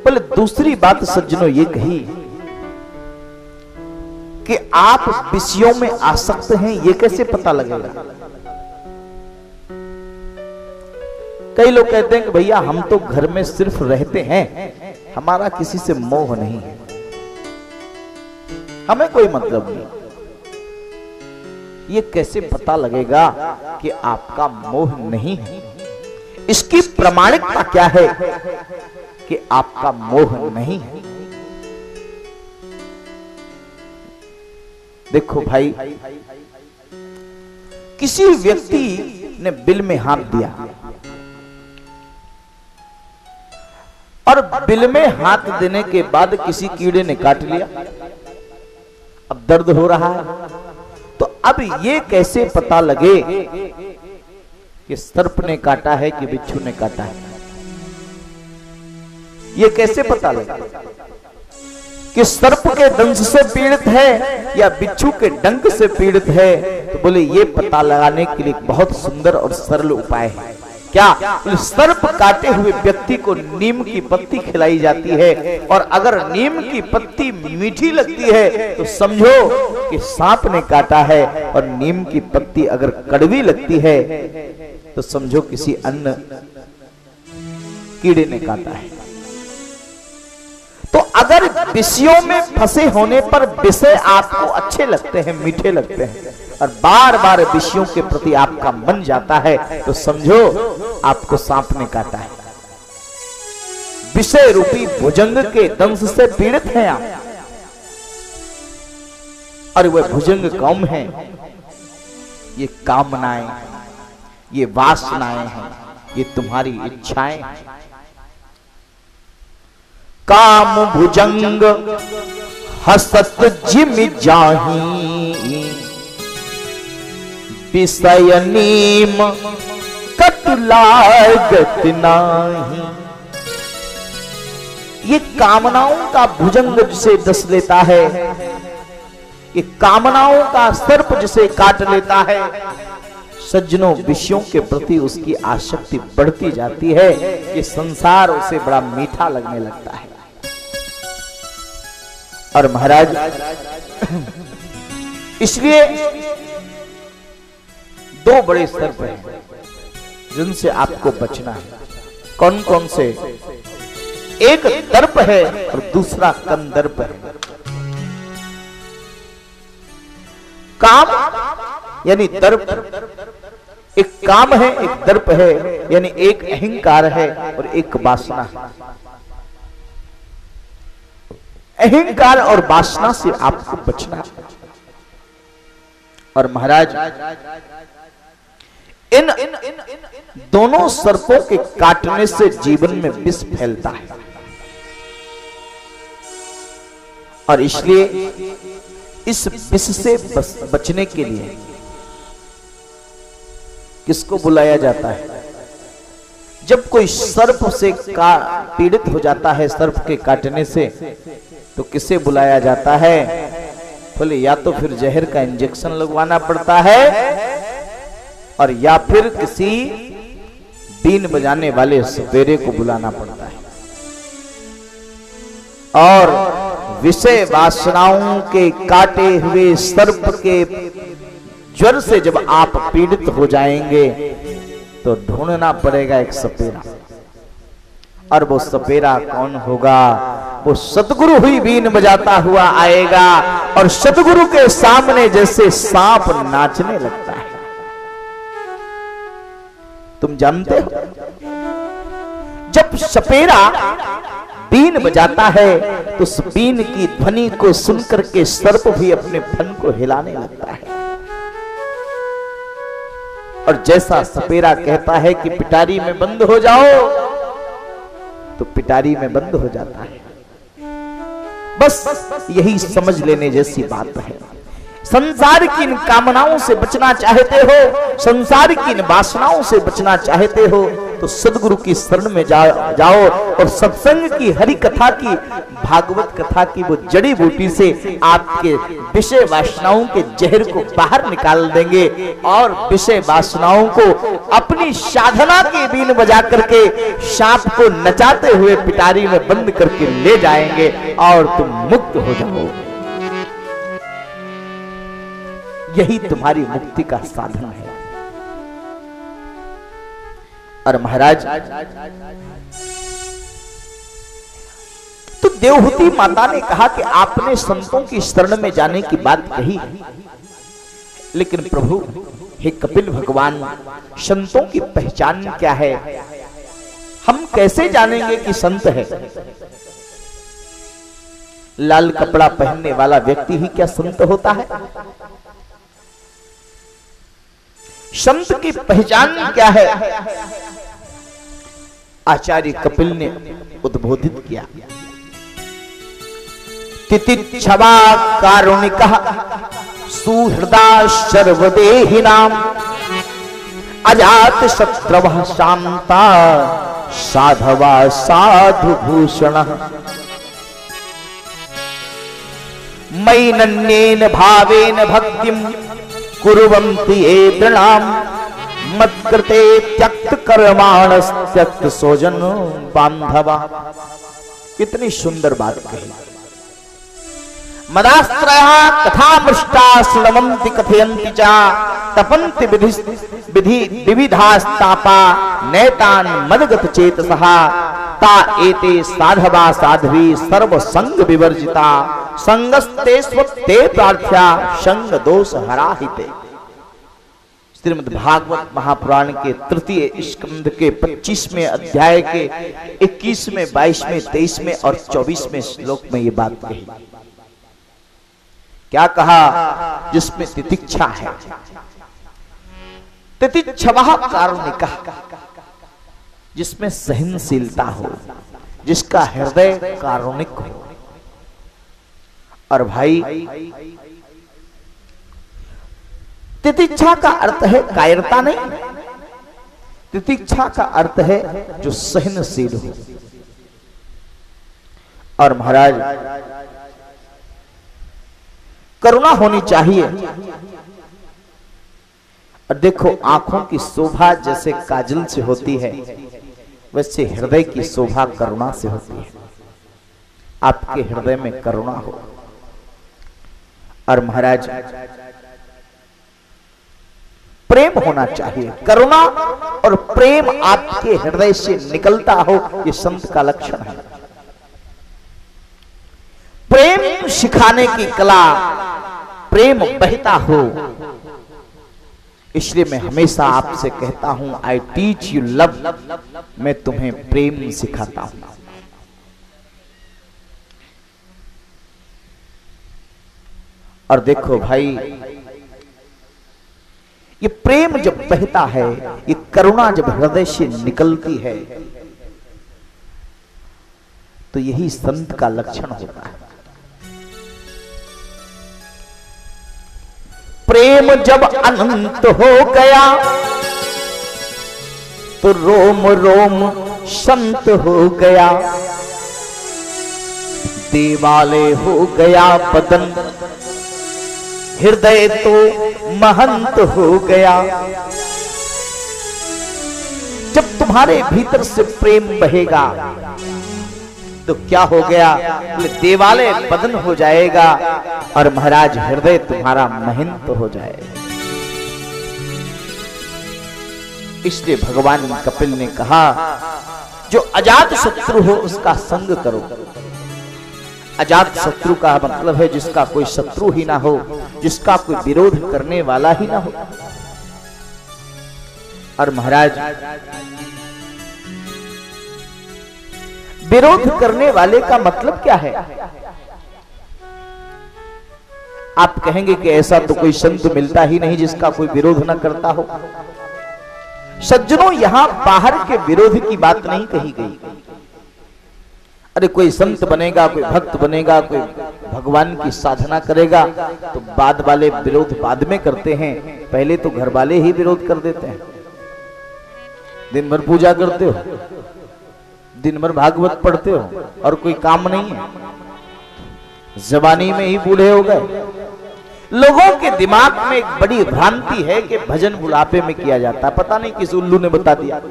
बोले दूसरी बात सज्जनों ये कही कि आप विषयों में आसक्त हैं, ये कैसे पता लगेगा? कई लोग कहते हैं कि भैया हम तो घर में सिर्फ रहते हैं, हमारा किसी से मोह नहीं है, हमें कोई मतलब नहीं। ये कैसे पता लगेगा कि आपका मोह नहीं है? इसकी प्रमाणिकता क्या है कि आपका मोह नहीं है? देखो भाई, किसी व्यक्ति ने बिल में हाथ दिया और बिल में हाथ देने के बाद किसी कीड़े ने काट लिया, अब दर्द हो रहा है, तो अब ये कैसे पता लगे कि सर्प ने काटा है कि बिच्छू ने काटा है? ये कैसे पता लगे कि सर्प के दंश से पीड़ित है या बिच्छू के डंक से पीड़ित है? तो बोले ये पता लगाने के लिए बहुत सुंदर और सरल उपाय है। क्या? सर्प काटे हुए व्यक्ति को नीम की पत्ती खिलाई जाती है, और अगर नीम की पत्ती मीठी लगती है तो समझो कि सांप ने काटा है, और नीम की पत्ती अगर कड़वी लगती है तो समझो किसी अन्य कीड़े ने काटा है। तो अगर विषयों में फंसे होने पर विषय आपको अच्छे लगते हैं, मीठे लगते हैं, और बार बार विषयों के प्रति आपका मन जाता है, तो समझो आपको सांप ने काटा है। विषय रूपी भुजंग के दंश से पीड़ित हैं आप, और वह भुजंग कौन है? ये कामनाएं, ये वासनाएं हैं, ये तुम्हारी इच्छाएं हैं। काम भुजंग हसत जिम जाही, विषय नीम कटुलागत नाही। ये कामनाओं का भुजंग जिसे डस लेता है, ये कामनाओं का सर्प जिसे काट लेता है, सज्जनों विषयों के प्रति उसकी आसक्ति बढ़ती जाती है, ये संसार उसे बड़ा मीठा लगने लगता है। और महाराज इसलिए दो बड़े सर्प हैं जिनसे आपको बचना है। कौन कौन से? एक दर्प है और दूसरा कंदर्प है। काम यानी दर्प, एक काम है, एक दर्प है, यानी एक अहंकार है और एक वासना है। अहंकार और वासना से आपको बचना है। और महाराज इन दोनों सर्पों के काटने से जीवन में विष फैलता है, और इसलिए इस विष से बचने के लिए किसको बुलाया जाता है? जब कोई सर्प से पीड़ित हो जाता है, सर्प के काटने से, तो किसे बुलाया जाता है? बोले या तो फिर जहर का इंजेक्शन लगवाना पड़ता है, और या फिर किसी बीन बजाने वाले सपेरे को बुलाना पड़ता है। और विषय वासनाओं के काटे हुए सर्प के ज्वर से जब आप पीड़ित हो जाएंगे तो ढूंढना पड़ेगा एक सपेरा, और वो सपेरा कौन होगा? वो सतगुरु हुई बीन बजाता हुआ आएगा, और सतगुरु के सामने जैसे सांप नाचने लगता है। तुम जानते हो, जब सपेरा बीन बजाता है तो उस बीन की ध्वनि को सुनकर के सर्प भी अपने फन को हिलाने लगता है, और जैसा सपेरा कहता है कि पिटारी में बंद हो जाओ, तो पिटारी में बंद हो जाता है। बस यही समझ लेने जैसी बात है। संसार की इन कामनाओं से बचना चाहते हो, संसार की इन वासनाओं से बचना चाहते हो, तो सदगुरु की शरण में जाओ और सत्संग की, हरि कथा की, भागवत कथा की वो जड़ी बूटी से आपके विषय वासनाओं के जहर को बाहर निकाल देंगे और विषय वासनाओं को अपनी साधना के बीन बजा करके सांप को नचाते हुए पिटारी में बंद करके ले जाएंगे और तुम मुक्त हो जाओ। यही तुम्हारी मुक्ति का साधन है। और महाराज, तो देवहूति माता ने कहा कि आपने संतों की शरण में जाने की बात कही, लेकिन प्रभु, हे कपिल भगवान, संतों की पहचान क्या है? हम कैसे जानेंगे कि संत है? लाल कपड़ा पहनने वाला व्यक्ति ही क्या संत होता है? संत की पहचान क्या है? आचार्य कपिल ने उद्बोधित किया, तितिक्षवा कारुणिकः सुहृदा सर्वदेहिनां अजात शत्रवः शांता साधवा साधुभूषणः मयि नन्येन भावेन भक्तिं कुर्वन्ति ये दृणाम मत्कृते त्यक्त कर्माणस् त्यक्त सोजन बांधवा। कितनी सुंदर बात कही। मदास्त्रयः कथामृष्टा श्रवन्ति कथयन्ति च तपन्ति विविधास्तापा नैतान् मदगत चेतसः ता एते साधवा साध्वी सर्व संग विवर्जिता संगस्ते स्वते प्रार्थ्या संग दोष हराहिते। श्रीमद् भागवत महापुराण के तृतीय स्कंध के 25वें अध्याय के 21वें, 22वें, 23वें और 24वें श्लोक में ये बात कही। क्या कहा? जिसमें तितिक्षा है, तितिक्षवः कारुणिकः, जिसमें सहनशीलता हो, जिसका हृदय कारुणिक हो। और भाई, तितिक्षा का अर्थ है कायरता नहीं, तितिक्षा का अर्थ है जो सहनशील हो। और महाराज, करुणा होनी चाहिए। और देखो, आंखों की शोभा जैसे काजल से होती है, वैसे हृदय की शोभा करुणा से होती है। आपके हृदय में करुणा हो। और महाराज, प्रेम होना चाहिए। करुणा और प्रेम आपके हृदय से निकलता हो, ये संत का लक्षण है। प्रेम सिखाने की कला, प्रेम बहता हो। इसलिए मैं हमेशा आपसे कहता हूं, आई टीच यू लव, मैं तुम्हें प्रेम सिखाता हूं। और देखो भाई, ये प्रेम जब बहता है, ये करुणा जब हृदय से निकलती है, तो यही संत का लक्षण होता है। प्रेम जब अनंत हो गया तो रोम रोम संत हो गया, देवालय हो गया बदन, हृदय तो महंत हो गया। जब तुम्हारे भीतर से प्रेम बहेगा तो क्या हो गया? देवालय बदन हो जाएगा और महाराज हृदय तुम्हारा महंत हो जाएगा। इसलिए भगवान कपिल ने कहा, जो अजात शत्रु हो उसका संग करो। अजात शत्रु का मतलब है जिसका कोई शत्रु ही ना हो, जिसका कोई विरोध करने वाला ही ना हो। और महाराज, विरोध करने वाले का मतलब क्या है? आप कहेंगे कि ऐसा तो कोई संत मिलता ही नहीं जिसका कोई विरोध न करता हो। सज्जनों, यहां बाहर के विरोध की बात नहीं कही गई, अरे कोई संत बनेगा, कोई भक्त बनेगा, कोई भगवान की साधना करेगा तो बाद वाले विरोध बाद में करते हैं, पहले तो घर वाले ही विरोध कर देते हैं। दिन भर पूजा करते हो, दिन भर भागवत पढ़ते हो और कोई काम नहीं है, जवानी में ही बूढ़े हो गए। लोगों के दिमाग में एक बड़ी भ्रांति है कि भजन बुढ़ापे में किया जाता है। पता नहीं किस उल्लू ने बता दिया।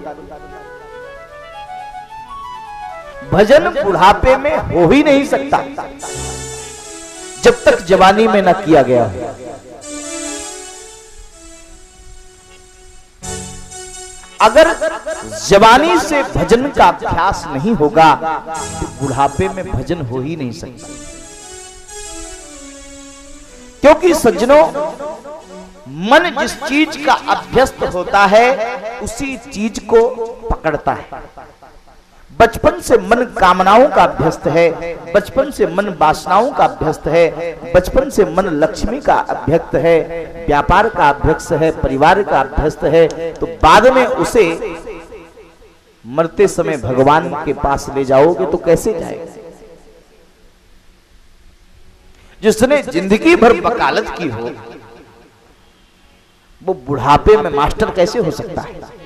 भजन बुढ़ापे में हो ही नहीं सकता जब तक जवानी में न किया गया हो। अगर जवानी से भजन का अभ्यास नहीं होगा तो बुढ़ापे में भजन हो ही नहीं सकता। क्योंकि सज्जनों, मन जिस चीज का अभ्यस्त होता है उसी चीज को पकड़ता है। बचपन से मन कामनाओं का अभ्यस्त है, बचपन से मन वासनाओं का अभ्यस्त है, बचपन से मन लक्ष्मी का अभ्यस्त है, व्यापार का अभ्यस्त है, परिवार का अभ्यस्त है, तो बाद में उसे मरते समय भगवान के पास ले जाओगे तो कैसे जाएगा? जिसने जिंदगी भर वकालत की हो वो बुढ़ापे में मास्टर कैसे हो सकता है?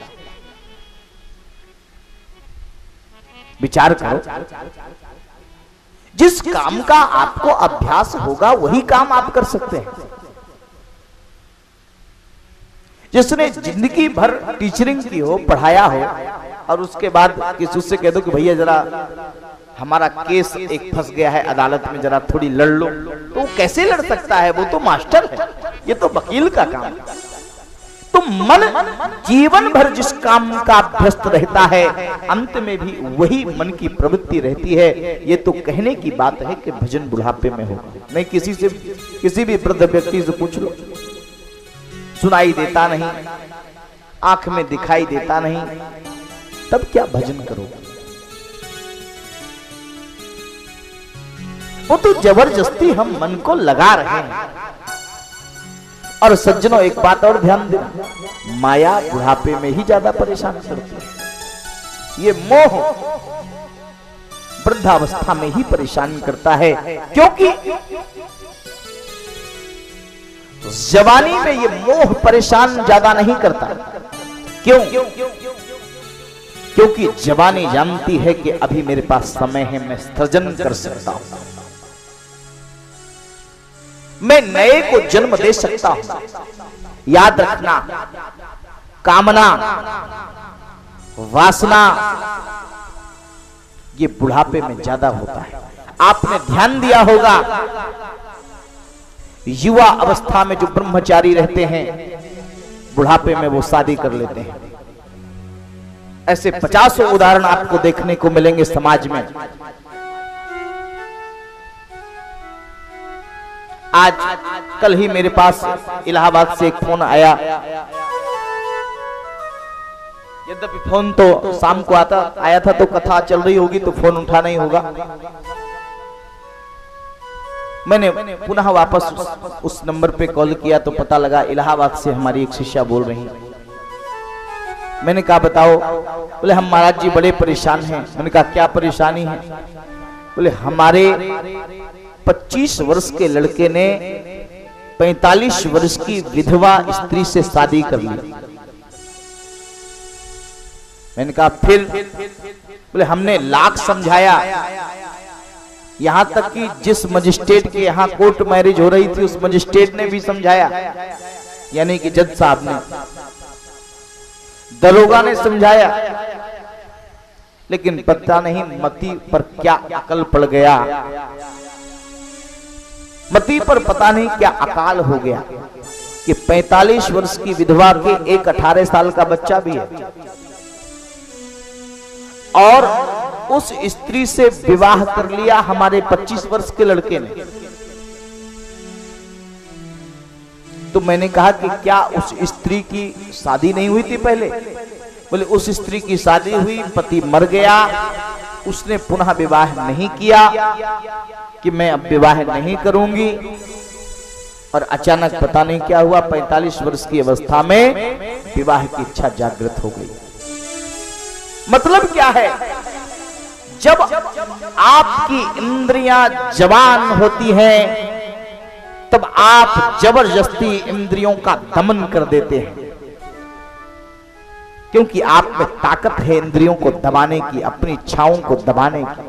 विचार करो। जिस काम का आपको अभ्यास होगा वही काम आप कर सकते हैं। जिसने जिंदगी भर टीचरिंग की हो, पढ़ाया हो, और उसके बाद किसी से कह दो कि भैया जरा हमारा केस एक फंस गया है अदालत में, जरा थोड़ी लड़ लो, तो वो कैसे लड़ सकता है? वो तो मास्टर है, ये तो वकील का काम है। तो मन जीवन भर जिस काम का अभ्यस्त रहता है अंत में भी वही मन की प्रवृत्ति रहती है। ये तो कहने की बात है कि भजन बुढ़ापे में हो। नहीं, किसी भी वृद्ध व्यक्ति से पूछ लो, सुनाई देता नहीं, आंख में दिखाई देता नहीं, तब क्या भजन करो? वो तो जबरदस्ती हम मन को लगा रहे हैं। और सज्जनों, एक बात और ध्यान देना, माया बुढ़ापे में ही ज्यादा परेशान करती है। ये मोह वृद्धावस्था में ही परेशान करता है, क्योंकि जवानी में ये मोह परेशान ज्यादा नहीं करता। क्यों? क्योंकि जवानी जानती है कि अभी मेरे पास समय है, मैं सृजन कर सकता हूं, मैं नए को जन्म दे सकता हूं। याद रखना, कामना, वासना ये बुढ़ापे में ज्यादा होता है। आपने ध्यान दिया होगा, युवा अवस्था में जो ब्रह्मचारी रहते हैं बुढ़ापे में वो शादी कर लेते हैं। ऐसे 50 उदाहरण आपको देखने को मिलेंगे समाज में। आज कल ही मेरे पास इलाहाबाद से एक फोन आया। यद्यपि फोन तो शाम को आया था तो कथा चल रही होगी तो फोन उठा नहीं होगा। मैंने पुनः वापस उस नंबर पे कॉल किया तो पता लगा इलाहाबाद से हमारी एक शिष्या बोल रही। मैंने कहा बताओ? बोले हम महाराज जी बड़े परेशान हैं। मैंने कहा क्या परेशानी है? बोले हमारे 25 वर्ष के लड़के ने 45 वर्ष की विधवा स्त्री से शादी कर ली। मैंने कहा फिर? बोले हमने लाख समझाया, यहां तक कि जिस मजिस्ट्रेट के यहां कोर्ट मैरिज हो रही थी उस मजिस्ट्रेट ने भी समझाया, यानी कि जज साहब ने, दरोगा ने समझाया, लेकिन पता नहीं मती पर क्या अकल पड़ गया, मती पर पता नहीं क्या अकाल हो गया कि 45 वर्ष की विधवा के एक 18 साल का बच्चा भी है और उस स्त्री से विवाह कर लिया हमारे 25 वर्ष के लड़के ने। तो मैंने कहा कि क्या उस स्त्री की शादी नहीं हुई थी पहले? बोले उस स्त्री की शादी हुई, पति मर गया, उसने पुनः विवाह नहीं किया कि मैं अब विवाह नहीं करूंगी, और अचानक पता नहीं क्या हुआ 45 वर्ष की अवस्था में विवाह की इच्छा जागृत हो गई। मतलब क्या है? जब आपकी इंद्रियां जवान होती हैं तब आप जबरदस्ती इंद्रियों का दमन कर देते हैं, क्योंकि आप में ताकत है इंद्रियों को दबाने की, अपनी इच्छाओं को दबाने की।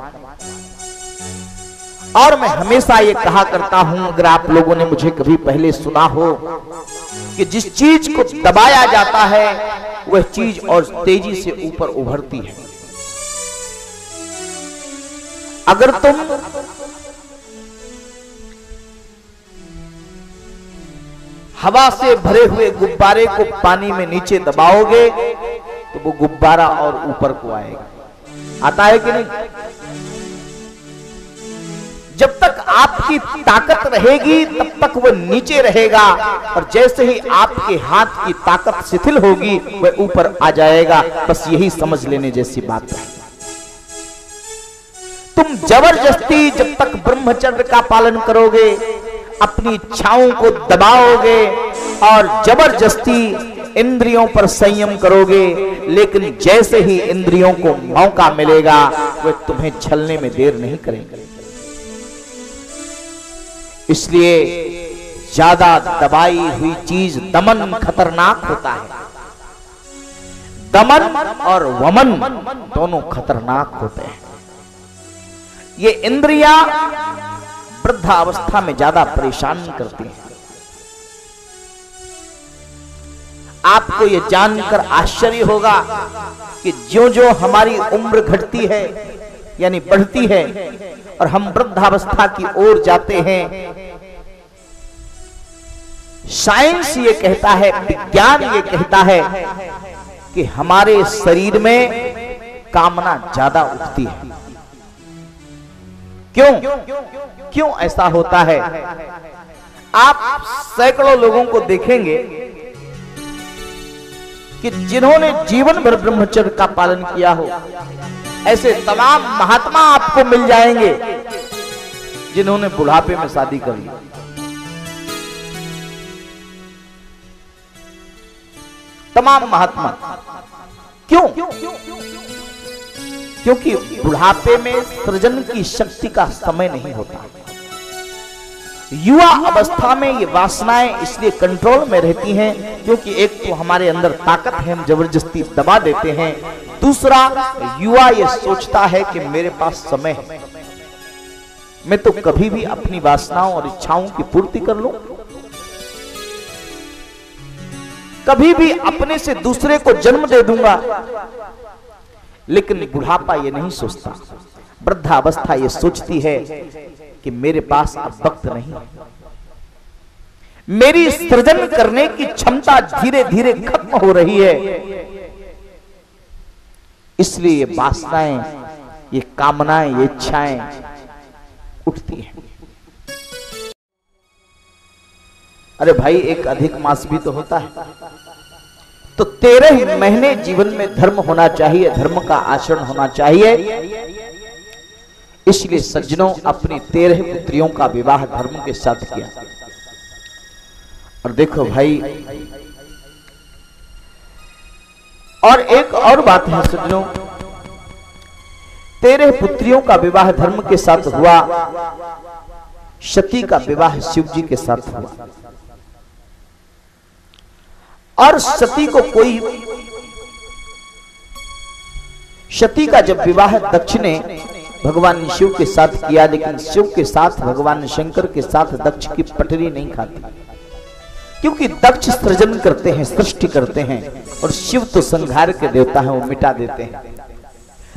और मैं हमेशा ये कहा करता हूं, अगर आप लोगों ने मुझे कभी पहले सुना हो, कि जिस चीज को दबाया जाता है वह चीज और तेजी से ऊपर उभरती है। अगर तुम हवा से भरे हुए गुब्बारे को पानी में नीचे दबाओगे तो वो गुब्बारा और ऊपर को आएगा। आता है कि नहीं? जब तक आपकी ताकत रहेगी तब तक वह नीचे रहेगा, और जैसे ही आपके हाथ की ताकत शिथिल होगी वह ऊपर आ जाएगा। बस यही समझ लेने जैसी बात है। तुम जबरदस्ती जब तक ब्रह्मचर्य का पालन करोगे, अपनी इच्छाओं को दबाओगे और जबरदस्ती इंद्रियों पर संयम करोगे, लेकिन जैसे ही इंद्रियों को मौका मिलेगा वे तुम्हें छलने में देर नहीं करेंगे। इसलिए ज्यादा दबाई हुई चीज दमन खतरनाक होता है। दमन और वमन दोनों खतरनाक होते हैं। ये इंद्रियां वृद्धावस्था में ज्यादा परेशान करती हैं। आपको यह जानकर आश्चर्य होगा कि ज्यों-ज्यों हमारी उम्र घटती है यानी बढ़ती है और हम वृद्धावस्था की ओर जाते हैं, साइंस ये कहता है, विज्ञान ये कहता है कि हमारे शरीर में कामना ज्यादा उठती है। क्यों ऐसा होता है? आप सैकड़ों लोगों को देखेंगे कि जिन्होंने जीवन भर ब्रह्मचर्य का पालन किया हो, ऐसे तमाम महात्मा आपको मिल जाएंगे जिन्होंने बुढ़ापे में शादी कर ली। तमाम महात्मा। क्यों? क्योंकि बुढ़ापे में सृजन की शक्ति का समय नहीं होता। युवा अवस्था में ये वासनाएं इसलिए कंट्रोल में रहती हैं क्योंकि एक तो हमारे अंदर ताकत है, हम जबरदस्ती दबा देते हैं। दूसरा, युवा ये सोचता है कि मेरे पास समय है, मैं तो कभी भी अपनी वासनाओं और इच्छाओं की पूर्ति कर लूं, कभी भी अपने से दूसरे को जन्म दे दूंगा। लेकिन बुढ़ापा ये नहीं सोचता, वृद्धावस्था ये सोचती है कि मेरे पास अब वक्त नहीं, मेरी सृजन करने की क्षमता धीरे धीरे खत्म हो रही है। इसलिए ये वासनाएं, ये कामनाएं, ये इच्छाएं उठती हैं। अरे भाई, एक अधिक मास भी तो होता है, तो 13 महीने जीवन में धर्म होना चाहिए, धर्म का आचरण होना चाहिए। इसलिए सज्जनों, अपनी 13 पुत्रियों का विवाह धर्म के साथ किया। और देखो भाई, और एक और बात है सज्जनों, 13 पुत्रियों का विवाह धर्म के साथ हुआ, सती का विवाह शिव जी के साथ हुआ। और सती को कोई, सती का जब विवाह दक्ष ने भगवान शिव के साथ किया, लेकिन शिव के साथ भगवान शंकर के साथ दक्ष की पटरी नहीं खाती, क्योंकि दक्ष सृजन करते हैं, सृष्टि करते हैं, और शिव तो संहार के देवता हैं, वो मिटा देते हैं।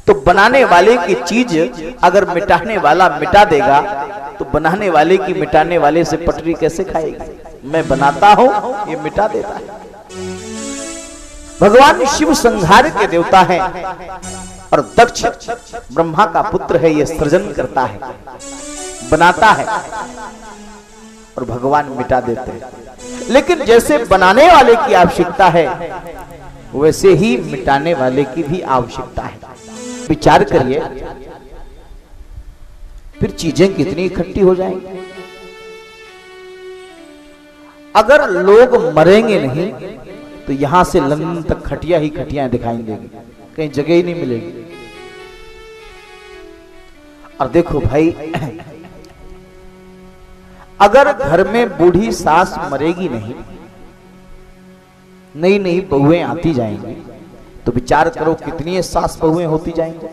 तो बनाने वाले की चीज अगर मिटाने वाला मिटा देगा तो बनाने वाले की मिटाने वाले से पटरी कैसे खाएगी? मैं बनाता हूं, ये मिटा देता है। भगवान शिव संहार के देवता हैं और दक्ष ब्रह्मा का पुत्र है, ये सृजन करता है, बनाता है, और भगवान मिटा देते हैं। लेकिन जैसे बनाने वाले की आवश्यकता है वैसे ही मिटाने वाले की भी आवश्यकता है। विचार करिए, फिर चीजें कितनी इकट्ठी हो जाएंगी। अगर लोग मरेंगे नहीं तो यहां से लंदन तक खटिया ही खटियां दिखाई देगी, कहीं जगह ही नहीं मिलेगी। और देखो भाई, अगर घर में बूढ़ी सास मरेगी नहीं, नई नई बहुएं आती जाएंगी, तो विचार करो कितनी सास बहुएं होती जाएंगी।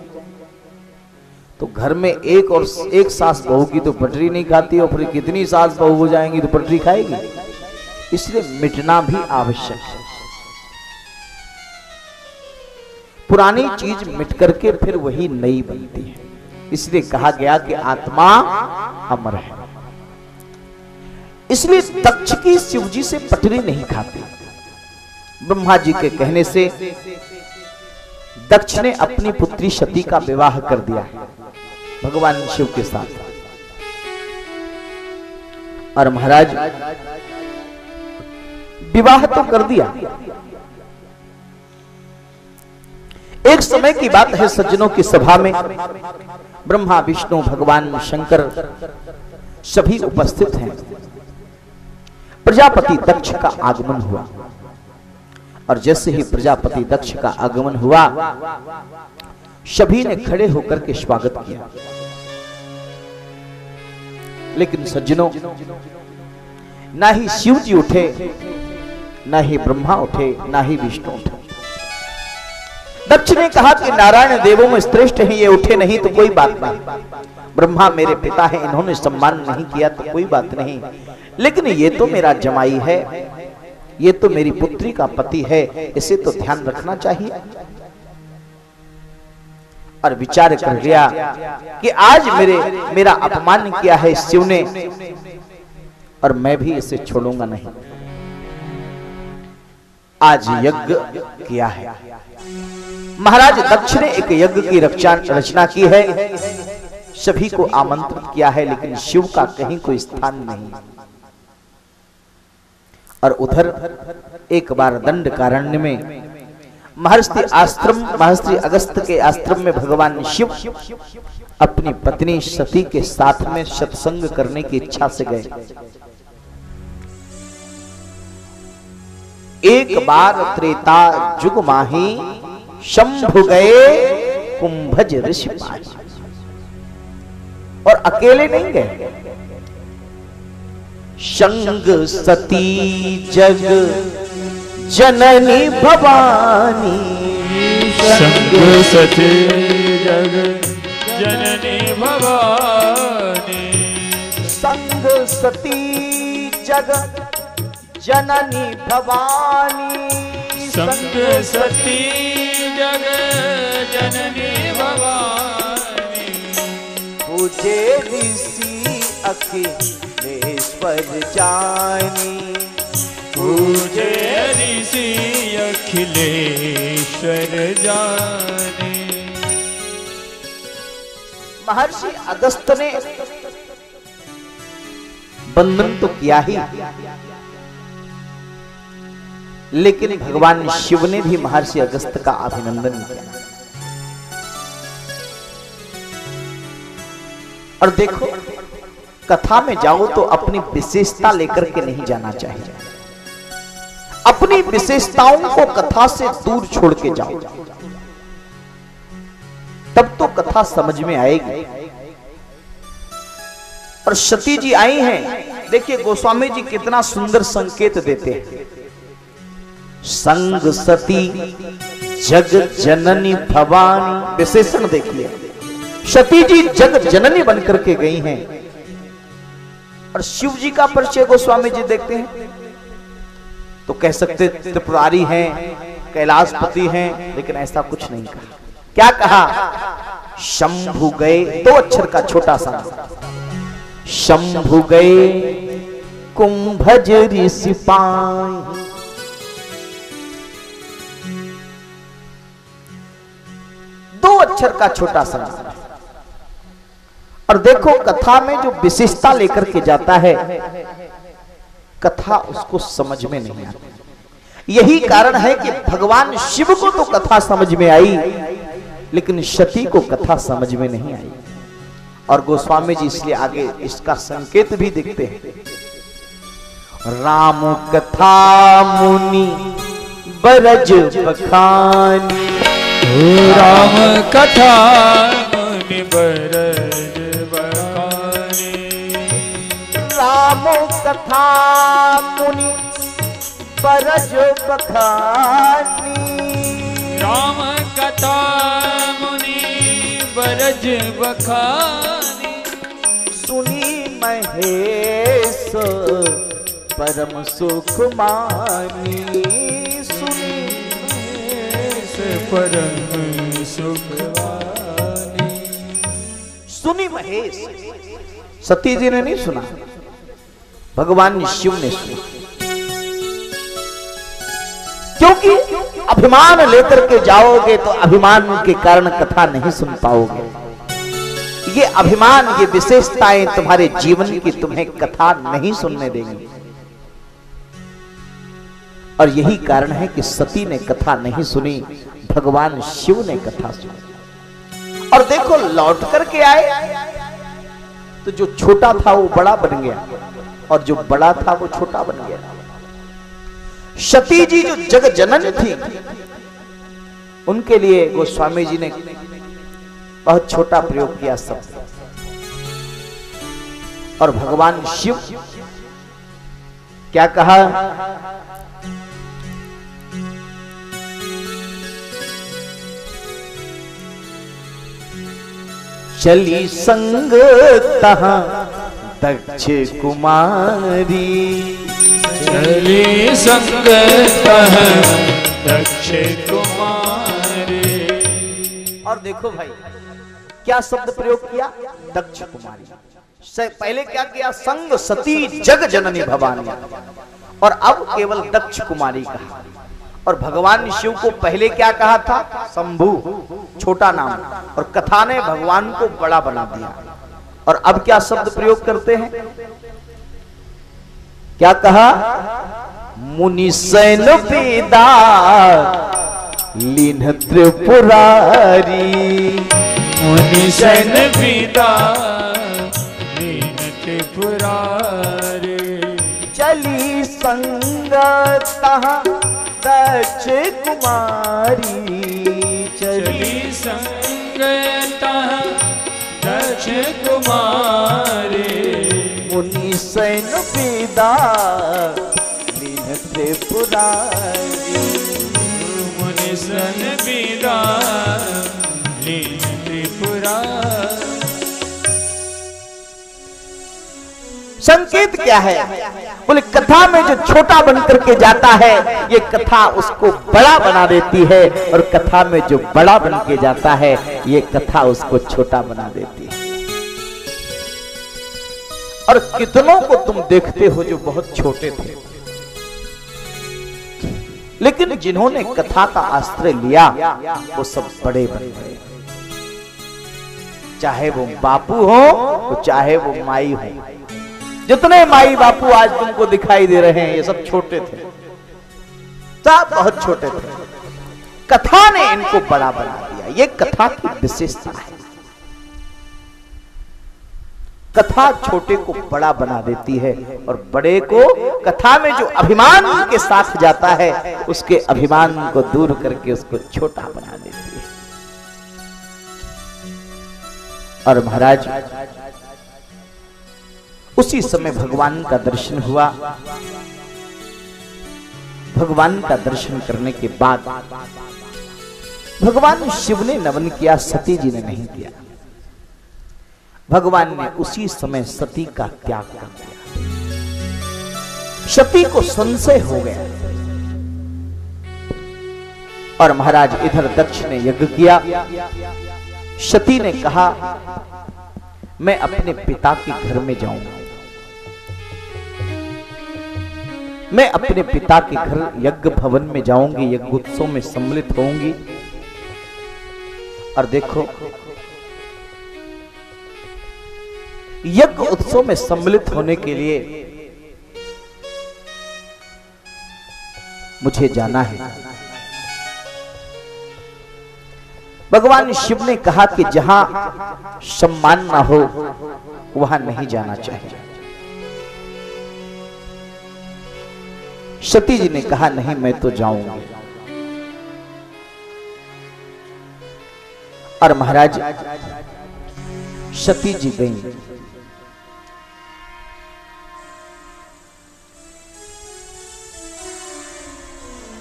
तो घर में एक सास बहू की तो पटरी नहीं खाती, और फिर कितनी सास बहू हो जाएंगी तो पटरी खाएगी। इसलिए मिटना भी आवश्यक है। पुरानी चीज मिट करके फिर वही नई बनती है। इसलिए कहा गया कि आत्मा अमर है। इसलिए दक्ष की शिवजी से पटरी नहीं खाती। ब्रह्मा जी के कहने से दक्ष ने अपनी पुत्री सती का विवाह कर दिया भगवान शिव के साथ। और महाराज विवाह तो कर दिया। एक समय की बात है, सज्जनों की सभा में ब्रह्मा विष्णु भगवान शंकर सभी उपस्थित हैं। प्रजापति दक्ष का आगमन हुआ, और जैसे ही प्रजापति दक्ष का आगमन हुआ, सभी ने खड़े होकर के स्वागत किया। लेकिन सज्जनों, ना ही शिव जी उठे, ना ही ब्रह्मा उठे, ना ही विष्णु उठे। दक्ष ने कहा कि नारायण देवों में श्रेष्ठ हैं, ये उठे नहीं तो कोई बात नहीं। ब्रह्मा मेरे पिता हैं, इन्होंने सम्मान नहीं किया तो कोई बात नहीं, लेकिन ये तो मेरा जमाई है, ये तो मेरी पुत्री का पति है, इसे तो ध्यान रखना चाहिए। और विचार कर लिया कि आज मेरा अपमान किया है शिव ने, और मैं भी इसे छोड़ूंगा नहीं। आज यज्ञ किया है। महाराज दक्ष ने एक यज्ञ की रचना की है, सभी को आमंत्रित किया है, लेकिन शिव का कहीं कोई स्थान नहीं। और उधर एक बार दंडकारण्य में महर्षि अगस्त्य के आश्रम में भगवान शिव अपनी पत्नी सती के साथ में सत्संग करने की इच्छा से गए। एक बार त्रेता जुग माही शंभु गए कुंभज ऋषि पाई। और अकेले नहीं गए, संग सती जग जननी भवानी, संग सती जग जननी भवानी, संग सती जग जननी भवानी, संग सती जग जननी भवानी, पूजे ऋषि अखिलेश्वर जानी, पूजे ऋषि अखिलेश्वर जानी। महर्षि अगस्त्य ने बंधन तो किया ही, लेकिन भगवान शिव ने भी महर्षि अगस्त्य का अभिनंदन किया। और देखो, कथा में जाओ तो अपनी विशेषता लेकर के नहीं जाना चाहिए। अपनी विशेषताओं को कथा से दूर छोड़ के जाओ, तब तो कथा समझ में आएगी। और सती जी आई हैं, देखिए गोस्वामी जी कितना सुंदर संकेत देते हैं। संग सती जग जननी भवानी, विशेषण देखिए, सती जी जग जननी बनकर के गई हैं। और शिव जी का परिचय गोस्वामी जी देखते हैं तो कह सकते त्रिपुरारी हैं, कैलाशपति हैं, लेकिन ऐसा कुछ नहीं कहा। क्या कहा? शंभु गए, दो अक्षर का छोटा सा, शंभु गए कुंभज ऋषि पाई। दो अक्षर का छोटा सा। और देखो, कथा में जो विशेषता लेकर के जाता है, कथा उसको समझ में नहीं आती। यही कारण है कि भगवान शिव को तो कथा समझ में आई, लेकिन सती को कथा समझ में नहीं आई। और गोस्वामी जी इसलिए आगे इसका संकेत भी दिखते हैं। राम कथा मुनि बरज बखानी, राम कथा मुनि बरज राम कथा मुनि बरज बखानी। राम कथा मुनि बरज बखानी। सुनी महेश परम सुख मानी। सुनी महेश परम सुख मानी। सुनी महेश, सती जी ने नहीं सुना, भगवान शिव ने सुना। क्योंकि अभिमान लेकर के जाओगे तो अभिमान के कारण कथा नहीं सुन पाओगे। ये अभिमान, ये विशेषताएं तुम्हारे जीवन की तुम्हें कथा नहीं सुनने देंगी। और यही कारण है कि सती ने कथा नहीं सुनी, भगवान शिव ने कथा सुनी। और देखो लौट करके आए तो जो छोटा था वो बड़ा बन गया और जो बड़ा था वो छोटा बन गया। सती जी जो जग जननी थी, उनके लिए गोस्वामी जी ने बहुत छोटा प्रयोग किया शब्द। और भगवान शिव क्या कहा? चली संग तहां दक्ष कुमारी। चली संग तहां दक्ष कुमारी। और देखो भाई क्या शब्द प्रयोग किया? दक्ष कुमारी। पहले क्या किया? संग सती जग जननी भवानी। और अब केवल दक्ष कुमारी कहा। और भगवान शिव को पहले क्या कहा था? शंभु, छोटा नाम। और कथा ने भगवान को बड़ा बना दिया। और अब क्या शब्द प्रयोग करते हैं? क्या कहा? मुनि सैन वेदा लीन त्रिपुरारी। मुनि सैन वेदा लीन त्रिपुरारी। चली संगत दक्ष कुमारी। चली संगत दक्ष कुमारी। मुनि सैन वेदा लीन त्रिपुरारी। मुनि सैन वेदा लीन त्रिपुरारी। संकेत क्या है? बोले कथा में जो छोटा बन करके जाता है, ये कथा उसको बड़ा बना देती है। और कथा में जो बड़ा बन के जाता है, ये कथा उसको छोटा बना देती है। और कितनों को तुम देखते हो जो बहुत छोटे थे, लेकिन जिन्होंने कथा का आश्रय लिया वो सब बड़े बन गए। चाहे वो बापू हो, चाहे वो माई हो। जितने माई बापू आज तुमको दिखाई दे रहे हैं, ये सब छोटे थे, सब बहुत छोटे थे। कथा ने इनको बड़ा बना दिया। ये कथा की विशेषता है। कथा छोटे को बड़ा बना देती है और बड़े को, कथा में जो अभिमान के साथ जाता है, उसके अभिमान को दूर करके उसको छोटा बना देती है। और महाराज उसी समय भगवान का दर्शन हुआ। भगवान का दर्शन करने के बाद भगवान शिव ने नमन किया, सती जी ने नहीं किया। भगवान ने उसी समय सती का त्याग कर दिया। सती को संशय हो गया। और महाराज इधर दक्ष ने यज्ञ किया। सती ने कहा मैं अपने पिता के घर में जाऊंगा, मैं अपने पिता के घर यज्ञ भवन में जाऊंगी, यज्ञ उत्सव में सम्मिलित होंगी। और देखो यज्ञ उत्सव में सम्मिलित होने के लिए मुझे जाना है। भगवान शिव ने कहा कि जहां सम्मान ना हो वहां नहीं जाना चाहिए। सती जी ने कहा नहीं, मैं तो जाऊंगी। और महाराज सती जी गई।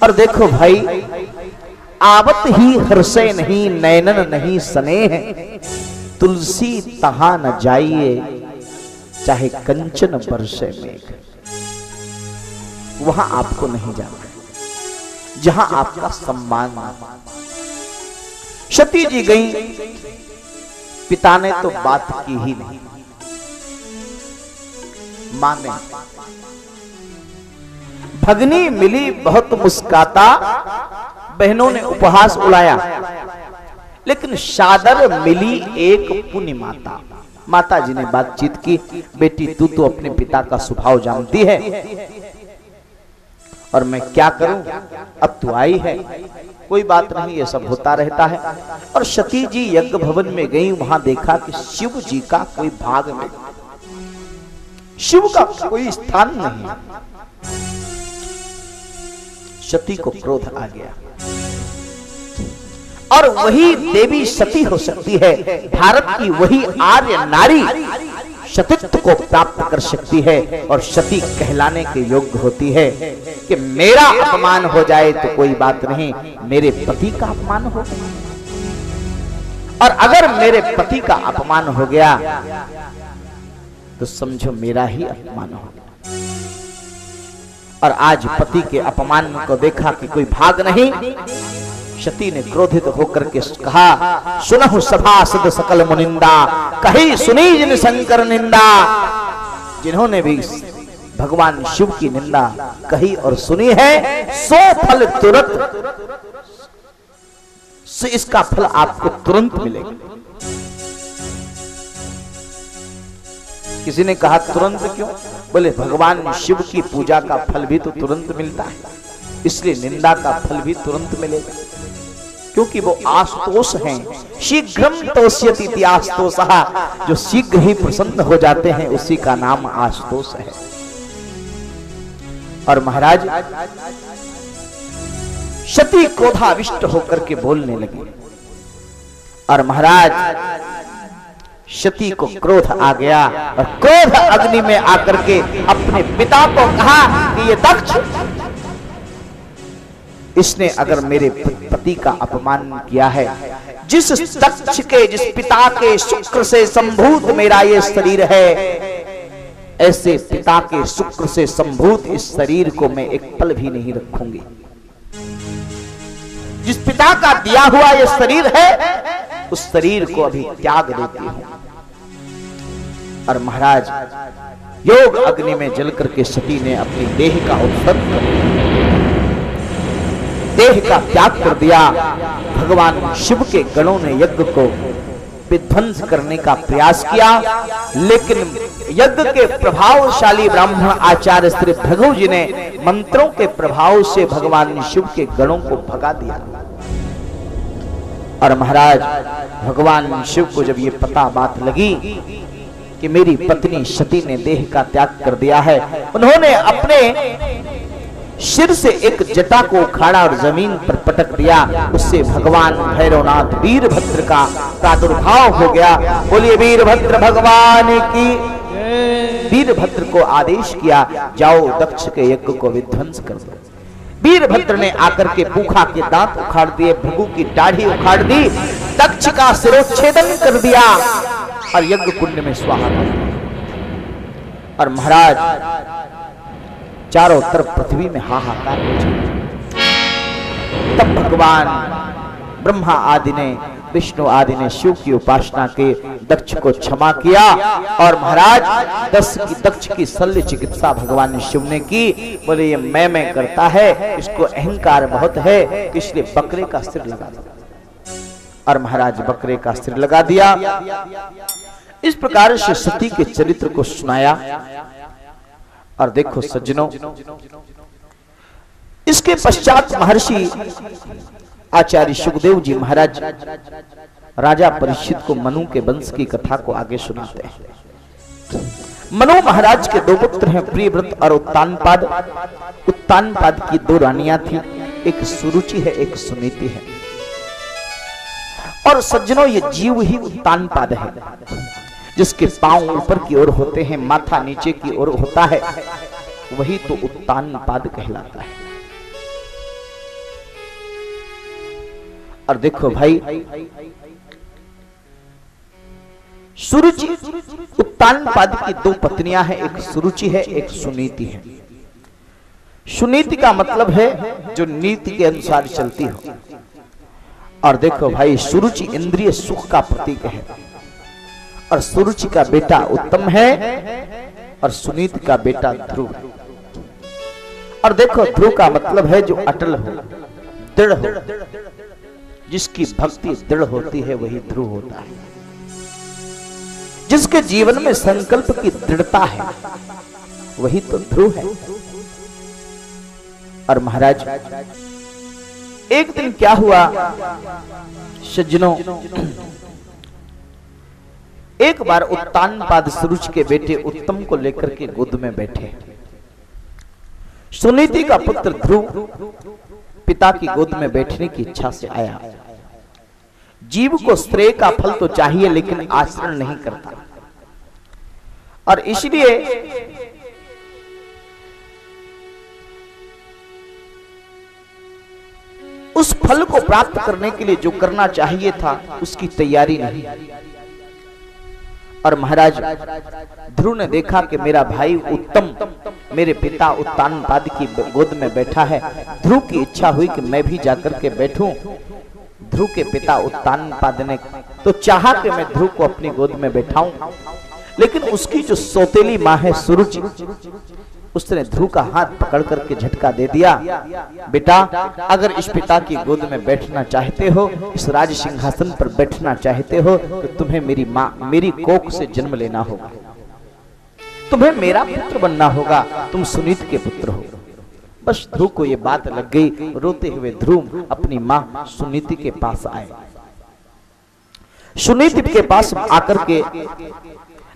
और देखो भाई, आवत ही हर्षे नहीं नैनन नहीं स्नेह, तुलसी तहां न जाइए चाहे कंचन बरसे मेघ। वहां आपको नहीं जाना जहां आपका सम्मान। सती जी गई, पिता ने तो बात की ही नहीं। मां ने, भगनी मिली बहुत मुस्काता, बहनों ने उपहास उड़ाया, लेकिन शादर मिली एक पुण्य माता। माता जी ने बातचीत की, बेटी तू तो अपने पिता का स्वभाव जानती है और मैं क्या करूं, अब तू आई है, कोई बात नहीं, ये सब होता रहता है। और सती जी यज्ञ भवन में गई, वहां देखा कि शिव जी का कोई भाग नहीं, शिव का कोई स्थान नहीं। सती को क्रोध आ गया, और वही देवी सती हो सकती है, भारत की वही आर्य नारी सतीत्व को प्राप्त कर सकती है और सती कहलाने के योग्य होती है कि मेरा अपमान हो जाए तो कोई बात नहीं, मेरे पति का अपमान हो गया, और अगर मेरे पति का अपमान हो गया तो समझो मेरा ही अपमान हो गया। और आज पति के अपमान को देखा कि कोई भाग नहीं, सती ने क्रोधित होकर के कहा, सुनहु सभासद सकल मुनिंदा, कही सुनी जिन शंकर निंदा। जिन्होंने भी भगवान शिव की निंदा कही और सुनी है, सो फल तुरंत, इसका फल आपको तुरंत मिलेगा। किसी ने कहा तुरंत क्यों? बोले भगवान शिव की पूजा का फल भी तो तुरंत मिलता है, इसलिए निंदा का फल भी तुरंत मिलेगा, क्योंकि वो आशुतोष हैं। शीघ्रम तोष्यति इति आशुतोषः, जो शीघ्र ही प्रसन्न हो जाते हैं उसी का नाम आशुतोष है। और महाराज सती क्रोधाविष्ट होकर के बोलने लगी, और महाराज सती को क्रोध आ गया और क्रोध अग्नि में आकर के अपने पिता को कहा कि ये दक्ष, इसने अगर मेरे पति का अपमान किया है, जिस दक्ष के, जिस पिता के शुक्र से संभूत मेरा ये शरीर है, ऐसे पिता के शुक्र से संभूत इस शरीर को मैं एक पल भी नहीं रखूंगी। जिस पिता का दिया हुआ ये शरीर है, उस शरीर को अभी त्याग देती हूं। और महाराज योग अग्नि में जल करके सती ने अपनी देह का उत्सर्ग कर दिया, देह का त्याग कर दिया। भगवान शिव के गणों ने यज्ञ को विध्वंस करने का प्रयास किया, लेकिन यज्ञ के प्रभावशाली ब्राह्मण आचार्य श्री भृगु जी ने मंत्रों के प्रभाव से भगवान शिव के गणों को भगा दिया। और महाराज भगवान शिव को जब ये पता बात लगी कि मेरी पत्नी सती ने देह का त्याग कर दिया है, उन्होंने अपने सिर से एक जटा को उखाड़ा और जमीन पर पटक दिया। उससे भगवान भैरवनाथ वीरभद्र का प्रादुर्भाव हो गया। बोलिए वीरभद्र भगवान की। वीरभद्र को आदेश किया, जाओ दक्ष के यज्ञ को विध्वंस कर दो। वीरभद्र ने आकर के पूखा के दांत उखाड़ दिए, भृगु की दाढ़ी उखाड़ दी, दक्ष का सिरोच्छेदन कर दिया और यज्ञ कुंड में स्वाहा कर दिया। और महाराज चारों तरफ पृथ्वी में हाहाकार हो गया। तब भगवान ब्रह्मा आदि ने, विष्णु आदि ने शिव की उपासना के दक्ष को क्षमा किया। और महाराज दक्ष की शल्य चिकित्सा भगवान शिव ने की। बोले ये मैं करता है, इसको अहंकार बहुत है, इसलिए बकरे का सिर लगा दिया। और महाराज बकरे का सिर लगा दिया। इस प्रकार से सती के चरित्र को सुनाया। और देखो सज्जनों, इसके पश्चात महर्षि आचार्य सुखदेव जी महाराज राजा परीक्षित को मनु के वंश की कथा को आगे सुनाते हैं। मनु महाराज के दो पुत्र हैं, प्रियव्रत और उत्तानपाद। उत्तानपाद की दो रानियां थी, एक सुरुचि है, एक सुनीति है। और सज्जनों ये जीव ही उत्तानपाद है, जिसके पांव ऊपर की ओर होते हैं, माथा नीचे की ओर होता है, वही तो उत्तानपाद कहलाता है। और देखो भाई, सुरुचि उत्तानपाद की दो पत्नियां हैं, एक सुरुचि है, एक सुनीति है। सुनीति का मतलब है जो नीति के अनुसार चलती हो। और देखो भाई, सुरुचि इंद्रिय सुख का प्रतीक है, और सुरुचि का बेटा उत्तम है, और सुनीति का बेटा ध्रुव है। और देखो, ध्रुव का मतलब है जो अटल हो, दृढ़ हो, जिसकी भक्ति दृढ़ होती है वही ध्रुव होता है। जिसके जीवन में संकल्प की दृढ़ता है वही तो ध्रुव है। और महाराज, एक दिन क्या हुआ सज्जनों, एक बार उत्तानपाद सुरुचि के बेटे उत्तम को लेकर के गोद में बैठे। सुनीति का पुत्र ध्रुव पिता की गोद में बैठने की इच्छा से आया। जीव को श्रेय का फल तो चाहिए लेकिन आचरण नहीं करता, और इसलिए उस फल को प्राप्त करने के लिए जो करना चाहिए था उसकी तैयारी नहीं। और महाराज, ध्रुव ने देखा कि मेरा भाई उत्तम मेरे पिता उत्तानपाद की गोद में बैठा है। ध्रुव की इच्छा हुई कि मैं भी जाकर के बैठूं। ध्रुव के पिता उत्तानपाद ने तो चाहा कि मैं ध्रुव को अपनी गोद में बैठाऊं, लेकिन उसकी जो सौतेली मां है सुरुचि, उसने ध्रुव का हाथ पकड़ करके झटका दे दिया। बेटा, अगर इस पिता की गोद में बैठना चाहते हो, इस राज सिंहासन पर बैठना चाहते हो, तो तुम्हें मेरी मां, मेरी कोख से जन्म लेना होगा, तुम्हें मेरा पुत्र बनना होगा, तुम सुनीति के पुत्र हो। बस ध्रुव को ये बात लग गई। रोते हुए ध्रुव अपनी मां सुनीति के पास आए। सुनीति के पास आकर के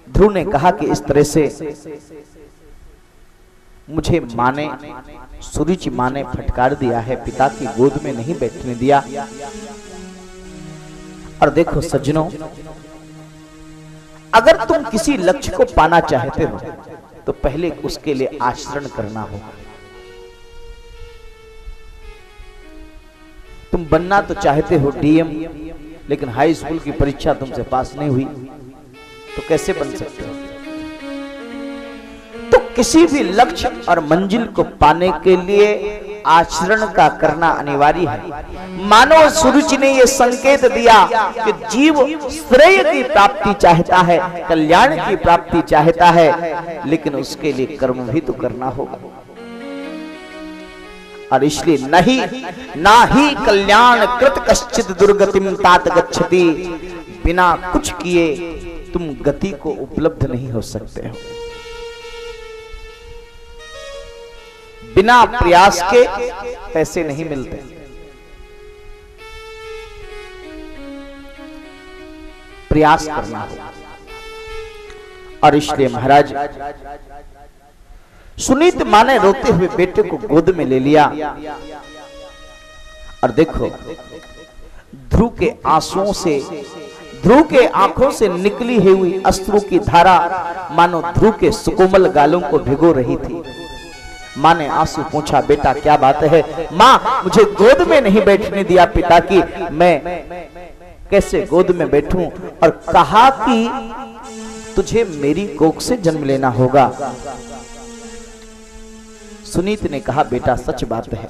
ध्रुव ने कहा कि इस तरह से मुझे मां ने, सुरुचि मां ने फटकार दिया है, पिता की गोद में नहीं बैठने दिया। और देखो सज्जनों, अगर तुम किसी लक्ष्य को पाना चाहते हो तो पहले उसके लिए आचरण करना होगा। तुम बनना तो चाहते हो डीएम, लेकिन हाई स्कूल की परीक्षा तुमसे पास नहीं हुई तो कैसे बन सकते हो? तो किसी भी लक्ष्य और मंजिल को पाने के लिए आचरण का करना अनिवार्य है। मानव सुरुचि ने यह संकेत दिया कि जीव श्रेय की प्राप्ति चाहता है, कल्याण की प्राप्ति चाहता है, लेकिन उसके लिए कर्म भी तो करना होगा। और इसलिए ना ही कल्याण कृत कश्चित दुर्गतिम तात गच्छति, बिना कुछ किए तुम गति को उपलब्ध नहीं हो सकते हो। बिना प्रयास के पैसे नहीं मिलते। प्रयास करना होगा। और इसलिए महाराज, सुनीति मां ने रोते हुए बेटे को गोद में ले लिया। और देखो, ध्रुव के आंसुओं से, ध्रुव के आंखों से निकली हुई अश्रु की धारा मानो ध्रुव के सुकोमल गालों को भिगो रही थी। मां ने आंसू पूछा, बेटा क्या बात है? मां, मुझे गोद में नहीं बैठने दिया पिता की, मैं कैसे गोद में बैठूं? और कहा कि तुझे मेरी कोख से जन्म लेना होगा। सुनीति ने कहा, बेटा सच बात है,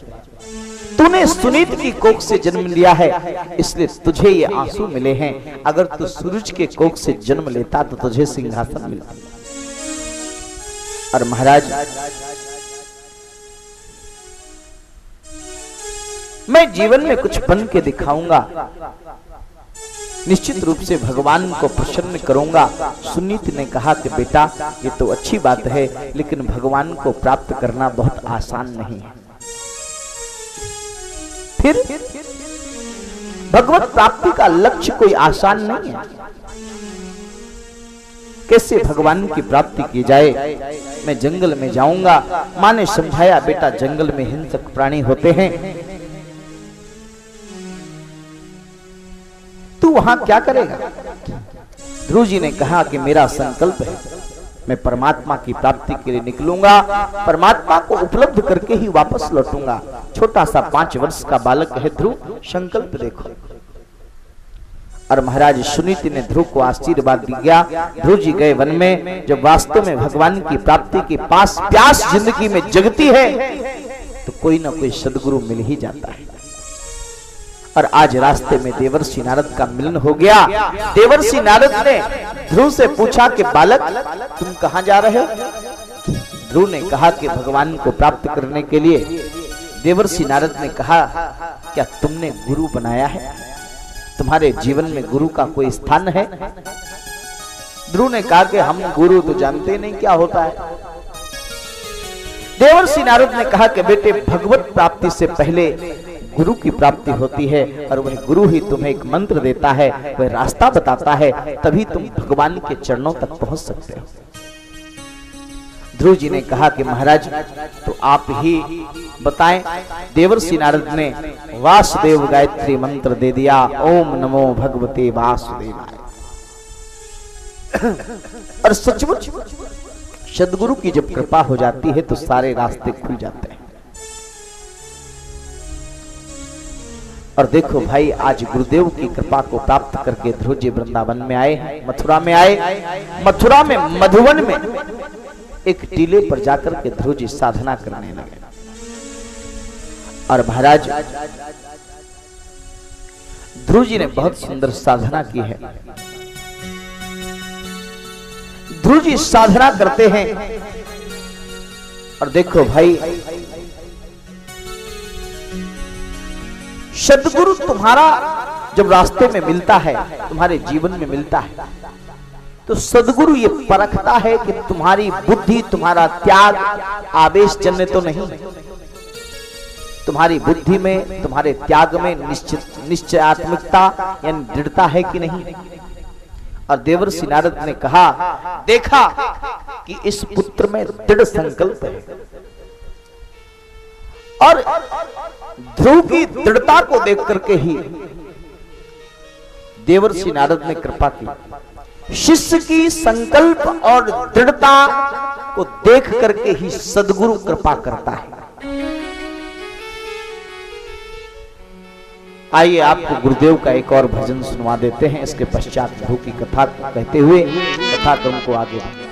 तूने सुनीति की कोख से जन्म लिया है, इसलिए तुझे ये आंसू मिले हैं। अगर तू सूरज के कोख से जन्म लेता तो तुझे सिंहासन मिलता। और महाराज, मैं जीवन में कुछ बन के दिखाऊंगा, निश्चित रूप से भगवान को प्रसन्न करूंगा। सुनीति ने कहा कि बेटा ये तो अच्छी बात है, लेकिन भगवान को प्राप्त करना बहुत आसान नहीं है। फिर भगवत प्राप्ति का लक्ष्य कोई आसान नहीं है। कैसे भगवान की प्राप्ति की जाए? मैं जंगल में जाऊंगा। मां ने समझाया, बेटा जंगल में हिंसक प्राणी होते हैं, तू वहां क्या करेगा? ध्रुव जी ने कहा कि मेरा संकल्प है, मैं परमात्मा की प्राप्ति के लिए निकलूंगा, परमात्मा को उपलब्ध करके ही वापस लौटूंगा। छोटा सा 5 वर्ष का बालक है ध्रुव, संकल्प देखो। और महाराज सुनीति ने ध्रुव को आशीर्वाद दिया। ध्रुव जी गए वन में। जब वास्तव में भगवान की प्राप्ति के पास प्यास जिंदगी में जगती है तो कोई ना कोई सदगुरु मिल ही जाता है। और आज रास्ते में देवर्षि नारद का मिलन हो गया। देवर्षि नारद ने ध्रुव से पूछा कि बालक तुम कहां जा रहे हो? ध्रुव ने कहा कि भगवान को प्राप्त करने के लिए। देवर्षि नारद ने कहा क्या तुमने गुरु बनाया है? तुम्हारे जीवन में गुरु का कोई स्थान है? ध्रुव ने कहा कि हम गुरु तो जानते नहीं क्या होता है। देवर्षि नारद ने कहा कि बेटे भगवत प्राप्ति से पहले गुरु की प्राप्ति होती है और वह गुरु ही तुम्हें एक मंत्र देता है, वह रास्ता बताता है, तभी तुम भगवान के चरणों तक पहुंच सकते हो। ध्रुव जी ने कहा कि महाराज तो आप ही बताएं। देवर्षि नारद ने वासुदेव गायत्री मंत्र दे दिया, ओम नमो भगवते वासुदेवाय। और सचमुच सदगुरु की जब कृपा हो जाती है तो सारे रास्ते खुल जाते हैं। और देखो भाई, आज गुरुदेव की कृपा को प्राप्त करके ध्रुव जी वृंदावन में आए, मथुरा में आए। मथुरा में मधुवन में एक टीले पर जाकर के ध्रुव जी साधना करने लगे। और महाराज ध्रुव जी ने बहुत सुंदर साधना की है। ध्रुव जी साधना करते हैं और देखो भाई, सदगुरु तुम्हारा जब रास्ते में मिलता है, तुम्हारे जीवन में मिलता है, तो सदगुरु ये परखता है कि तुम्हारी बुद्धि, तुम्हारा त्याग आवेश जन्य तो नहीं, तुम्हारी बुद्धि में, तुम्हारे त्याग में निश्चयात्मकता यानी दृढ़ता है कि नहीं। और देवर्षि नारद ने कहा, देखा कि इस पुत्र में दृढ़ संकल्प है। और ध्रुव की दृढ़ता को देख करके ही देवर्षि नारद ने कृपा की। शिष्य की संकल्प और दृढ़ता को देख करके ही सदगुरु कृपा करता है। आइए आपको गुरुदेव का एक और भजन सुनवा देते हैं। इसके पश्चात ध्रुव की कथा कहते हुए कथा क्रम को आगे बढ़ाते हैं।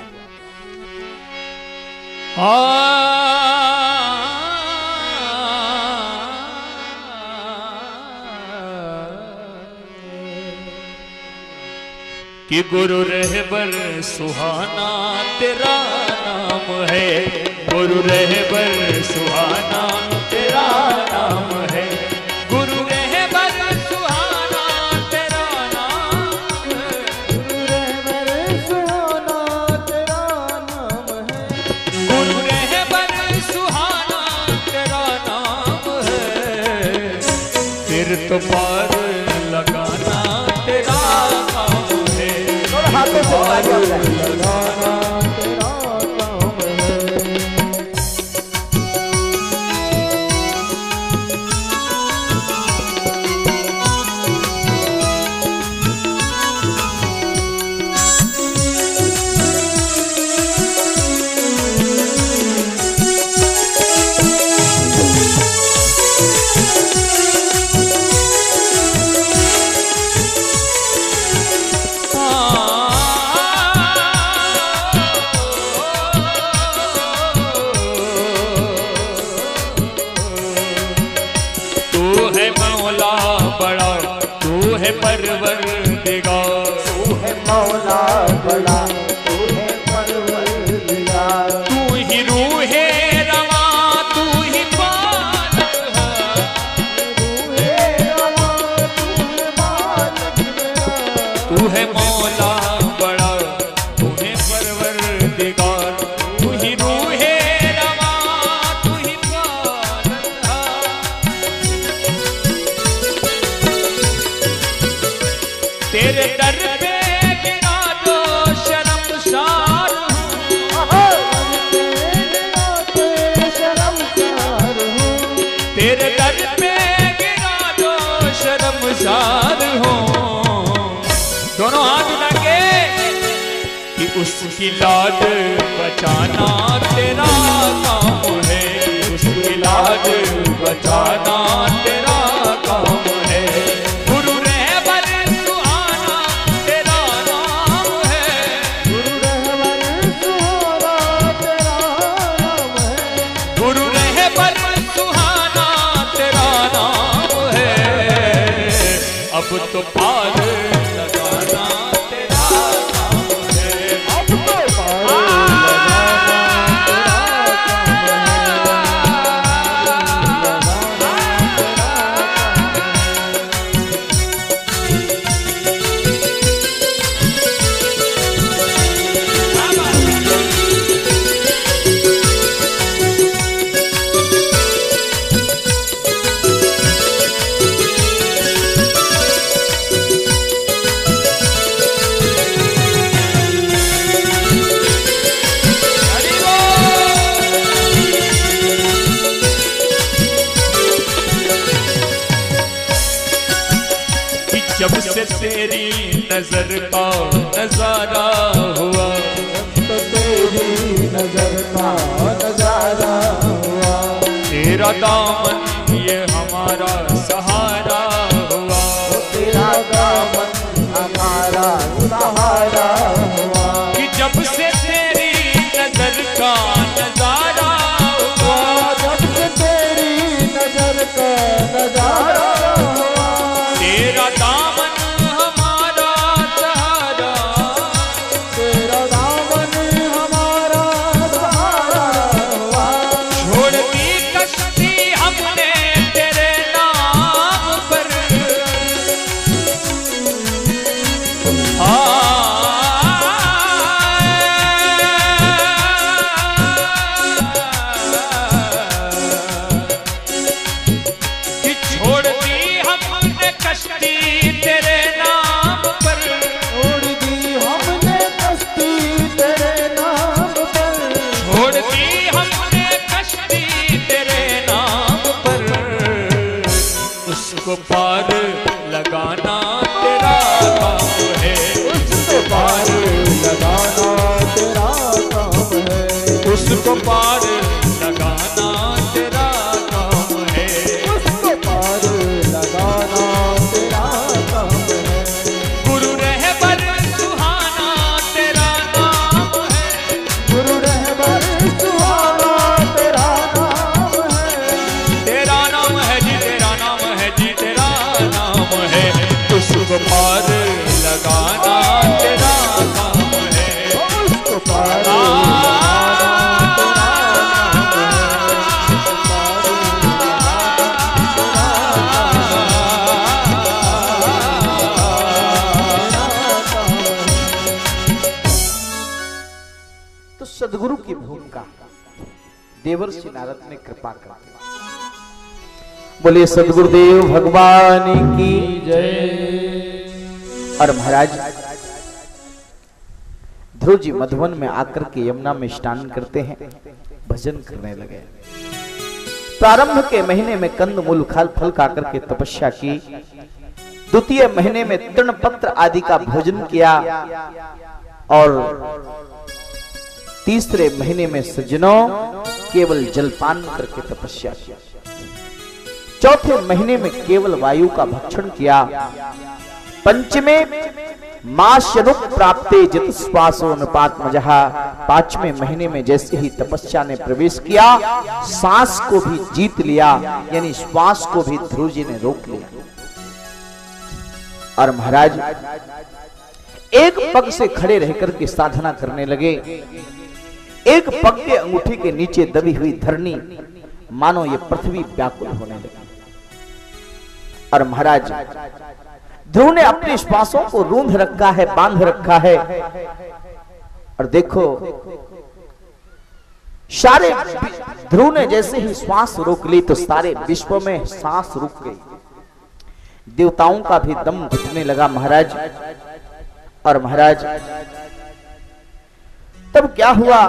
कि गुरु रहबर सुहाना तेरा नाम है, गुरु रहबर सुहाना तेरा नाम है, गुरु रहबर सुहाना तेरा नाम है, गुरु रहबर सुहाना तेरा नाम है, फिर तो पार लगाना तेरा काम है, हाथों से लगाना तेरा काम है। परवरदिगार, तू है मौला बड़ा, तू है परवरदिगार, तू ही रूहे रवा, तू ही पालक है, रूहे रवा, तू है मालिक मेरा, तू है मौला बड़ा, तू है परवरदिगार, तू ही रूहे रवा, तू ही पालक है। तेरे दर पे गिरा दो शर्मसार तेरे दर पे गिरा दो शर्मसार हो। दोनों हाथ लगे कि उसकी लाज बचाना तेरा काम है, उसकी लाज बचाना तेरा काम है। गुरु रहबर सुहाना अब तो पार लगाना तेरा काम है। अब तो पार लगाना तेरा जब से तेरी नजर का नजारा हुआ, तो तेरी नजर का नजारा हुआ, तेरा दामन ये हमारा सहारा हुआ, तेरा दामन हमारा सहारा हुआ। कि जब से तेरी नजर का नजारा हुआ, जब से तेरी नजर का नजारा हुआ, तेरा दामन हमारा सहारा, तेरा दामन हमारा सहारा हुआ। छोड़ दी कश्ती हमने तेरे नाम पर, कि छोड़ दी हमने कश्ती तेरे नाम पर, छोड़ दी हमने कश्ती तेरे नाम पर, छोड़ दी हमने कश्ती तेरे नाम पर, उसको पार लगाना तेरा काम है, उसको पार लगाना तेरा काम है, उसको पार लगाना तेरा काम है, उसको पार लगाना तेरा काम है। गुरु रहबर सुहाना तेरा नाम है, गुरु रहबर सुहाना तेरा नाम है, तेरा नाम है जी, तेरा नाम है जी, तेरा नाम है, उसको पार लगाना तेरा काम है। उसको पार तो सदगुरु की भूमिका देवर्षि नारद ने कृपा कर दी। बोलिए सदगुरुदेव भगवान की जय। और महाराज ध्रुव जी मधुवन में आकर के यमुना में स्नान करते हैं, भजन करने लगे। प्रारंभ के महीने में कंद मूल खाल फल खाकर के तपस्या की, द्वितीय महीने में तृण पत्र आदि का भोजन किया, और तीसरे महीने में सज्जनों केवल जलपान करके तपस्या किया, चौथे महीने में केवल वायु का भक्षण किया, पंचमे मास्यनुक प्राप्ते जित श्वासो अनुपात मजहा, पांचवें महीने में जैसे ही तपस्या ने प्रवेश किया, सांस को भी जीत लिया, यानी श्वास को भी ध्रुव जी ने रोक लिया। और महाराज एक पग से खड़े रहकर के साधना करने लगे। एक पग के अंगूठे के नीचे दबी हुई धरनी मानो ये पृथ्वी व्याकुल होने लगी। और महाराज ध्रुव ने अपने श्वासों को रूंध रखा है, बांध रखा है, और देखो सारे ध्रुव ने जैसे ही श्वास रोक ली तो सारे विश्व में सांस रुक गई, देवताओं का भी दम घुटने लगा महाराज। और महाराज तब क्या हुआ,